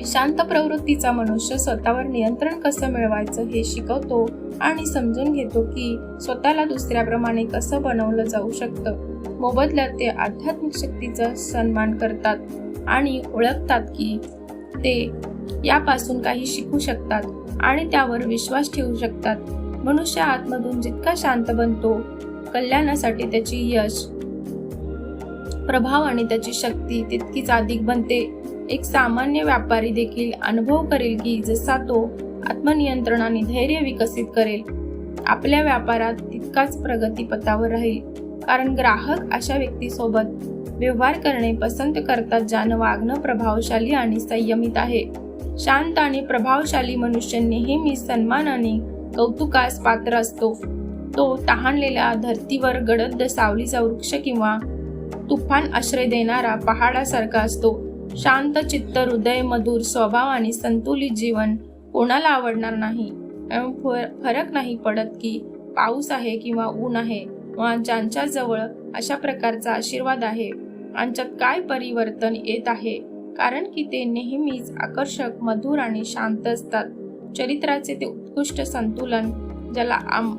शांत प्रवृत्तीचा मनुष्य स्वतःवर नियंत्रण कसं मिळवायचं हे शिकवतो आणि समजून घेतो की स्वतःला दुसऱ्याप्रमाणे कसं बनवलं जाऊ शकतं. मोबदल्यात ते आध्यात्मिक शक्तीचा सन्मान करतात आणि ओळखतात की ते यापासून काही शिकू शकतात आणि त्यावर विश्वास ठेवू शकतात. मनुष्य आतमधून जितका शांत बनतो, कल्याणासाठी त्याची यश, प्रभाव आणि त्याची शक्ती तितकीच अधिक बनते. एक सामान्य व्यापारी देखील अनुभव करेल की जसा तो आत्मनियंत्रणाने धैर्य विकसित करेल, आपल्या व्यापारात तितकाच प्रगतीपथावर राहील. कारण ग्राहक अशा व्यक्तीसोबत व्यवहार करणे पसंत करतात ज्यानं वागणं प्रभावशाली आणि संयमित आहे. शांत आणि प्रभावशाली मनुष्य नेहमी सन्मान आणि कौतुकास पात्र असतो. तो तहानलेल्या धर्तीवर गडद सावलीचा वृक्ष किंवा तुफान आश्रय देणारा पहाडासारखा असतो. शांत चित्त, हृदय, मधुर स्वभाव आणि संतुलित जीवन कोणाला आवडणार नाही. फरक नाही पडत की पाऊस आहे किंवा ऊन आहे वा ज्यांच्या जवळ अशा प्रकारचा आशीर्वाद आहे यांच्यात काय परिवर्तन येत आहे, कारण की ते नेहमीच आकर्षक, मधुर आणि शांत असतात. चरित्राचे ते उत्कृष्ट संतुलन ज्याला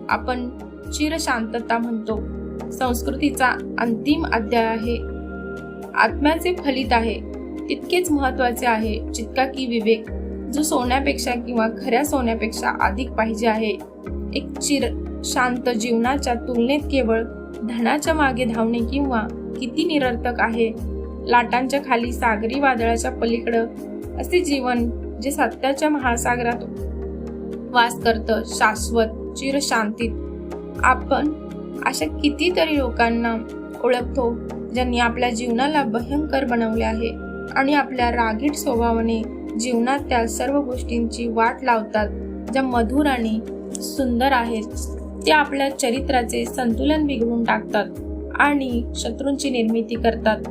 आपण चिरशांतता म्हणतो, संस्कृतीचा अंतिम अध्याय आहे. आत्म्याचे फलित आहे तितकेच महत्वाचे आहे जितका की विवेक, जो सोन्यापेक्षा किंवा खऱ्या सोन्यापेक्षा अधिक पाहिजे आहे. एक शांत जीवनाच्या तुलनेत केवळ धनाच्या मागे धावणे किंवा किती निरर्थक आहे. लाटांच्या खाली, सागरी वादळाच्या पलीकडं असे जीवन जे सत्याच्या महासागरात वास करतं, शाश्वत चिरशांतीत. आपण अशा कितीतरी लोकांना ओळखतो ज्यांनी आपल्या जीवनाला भयंकर बनवले आहे आणि आपल्या रागीट स्वभावाने जीवनात त्या सर्व गोष्टींची वाट लावतात ज्या मधुर आणि सुंदर आहेत. ते आपल्या चरित्राचे संतुलन बिघडून टाकतात आणि शत्रूंची निर्मिती करतात.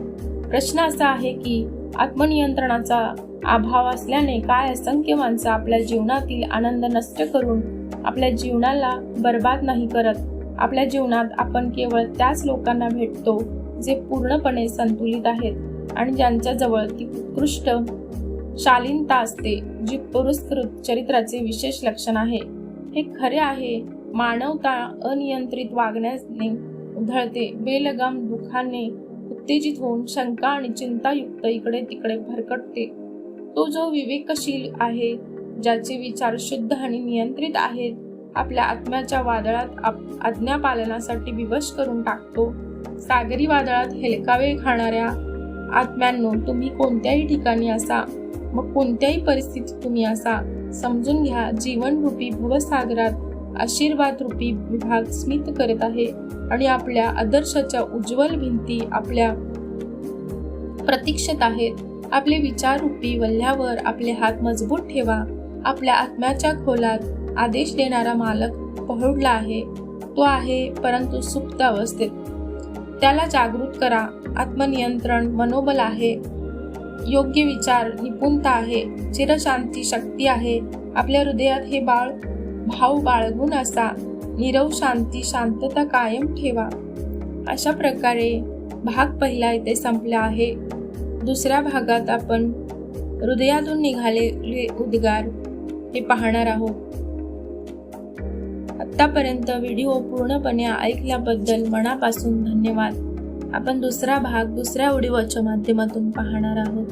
प्रश्न असा आहे की आत्मनियंत्रणाचा अभाव असल्याने काय असंख्य माणसं आपल्या जीवनातील आनंद नष्ट करून आपल्या जीवनाला बर्बाद नाही करत. आपल्या जीवनात आपण केवळ त्याच लोकांना भेटतो जे पूर्णपणे संतुलित आहेत आणि ज्यांच्या जवळ ती उत्कृष्ट शालीनता असते जी पुरस्कृत चरित्राचे विशेष लक्षण आहे. हे खरे आहे, मानवता अनियंत्रित वागण्याने उधळते, बेलगाम दुःखाने उत्तेजित होऊन शंका आणि चिंतायुक्त इकडे तिकडे भरकटते. तो जो विवेकशील आहे, ज्याचे विचार शुद्ध आणि नियंत्रित आहेत, आपल्या आत्म्याच्या वादळात आज्ञा पालनासाठी विवश करून टाकतो. सागरी वादळात हेलकावे खाणाऱ्या आत्म्यांनो, तुम्ही कोणत्याही ठिकाणी असा, मग कोणत्याही परिस्थितीत तुम्ही असा, समजून घ्या, जीवनरूपी भवसागरात आशीर्वाद रूपी विभाग स्मित करत आहे आणि आपल्या आदर्शाच्या उज्ज्वल भिंती आपल्या प्रतीक्षेत आहेत. आपले विचार रूपी वल्ह्यावर आपले हात मजबूत ठेवा. आपल्या आत्म्याच्या खोलात आदेश देणारा मालक पहुडला आहे. तो आहे परंतु सुप्त अवस्थेत. त्याला जागृत करा. आत्मनियंत्रण मनोबल आहे, योग्य विचार निपुणता आहे, चिरशांती शक्ती आहे. आपल्या हृदयात हे भाव बाळगून असा, नीरव शांती शांतता कायम ठेवा. अशा प्रकारे भाग पहिला इथे संपला आहे. दुसऱ्या भागात आपण हृदयातून निघालेले उद्गार हे पाहणार आहोत. आतापर्यंत व्हिडिओ पूर्णपणे ऐकल्याबद्दल मनापासून धन्यवाद. आपण दुसरा भाग दुसऱ्या व्हिडिओच्या माध्यमातून पाहणार आहोत.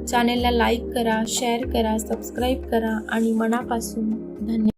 चॅनेलला लाईक करा, शेअर करा, सबस्क्राईब करा आणि मनापासून धन्यवाद.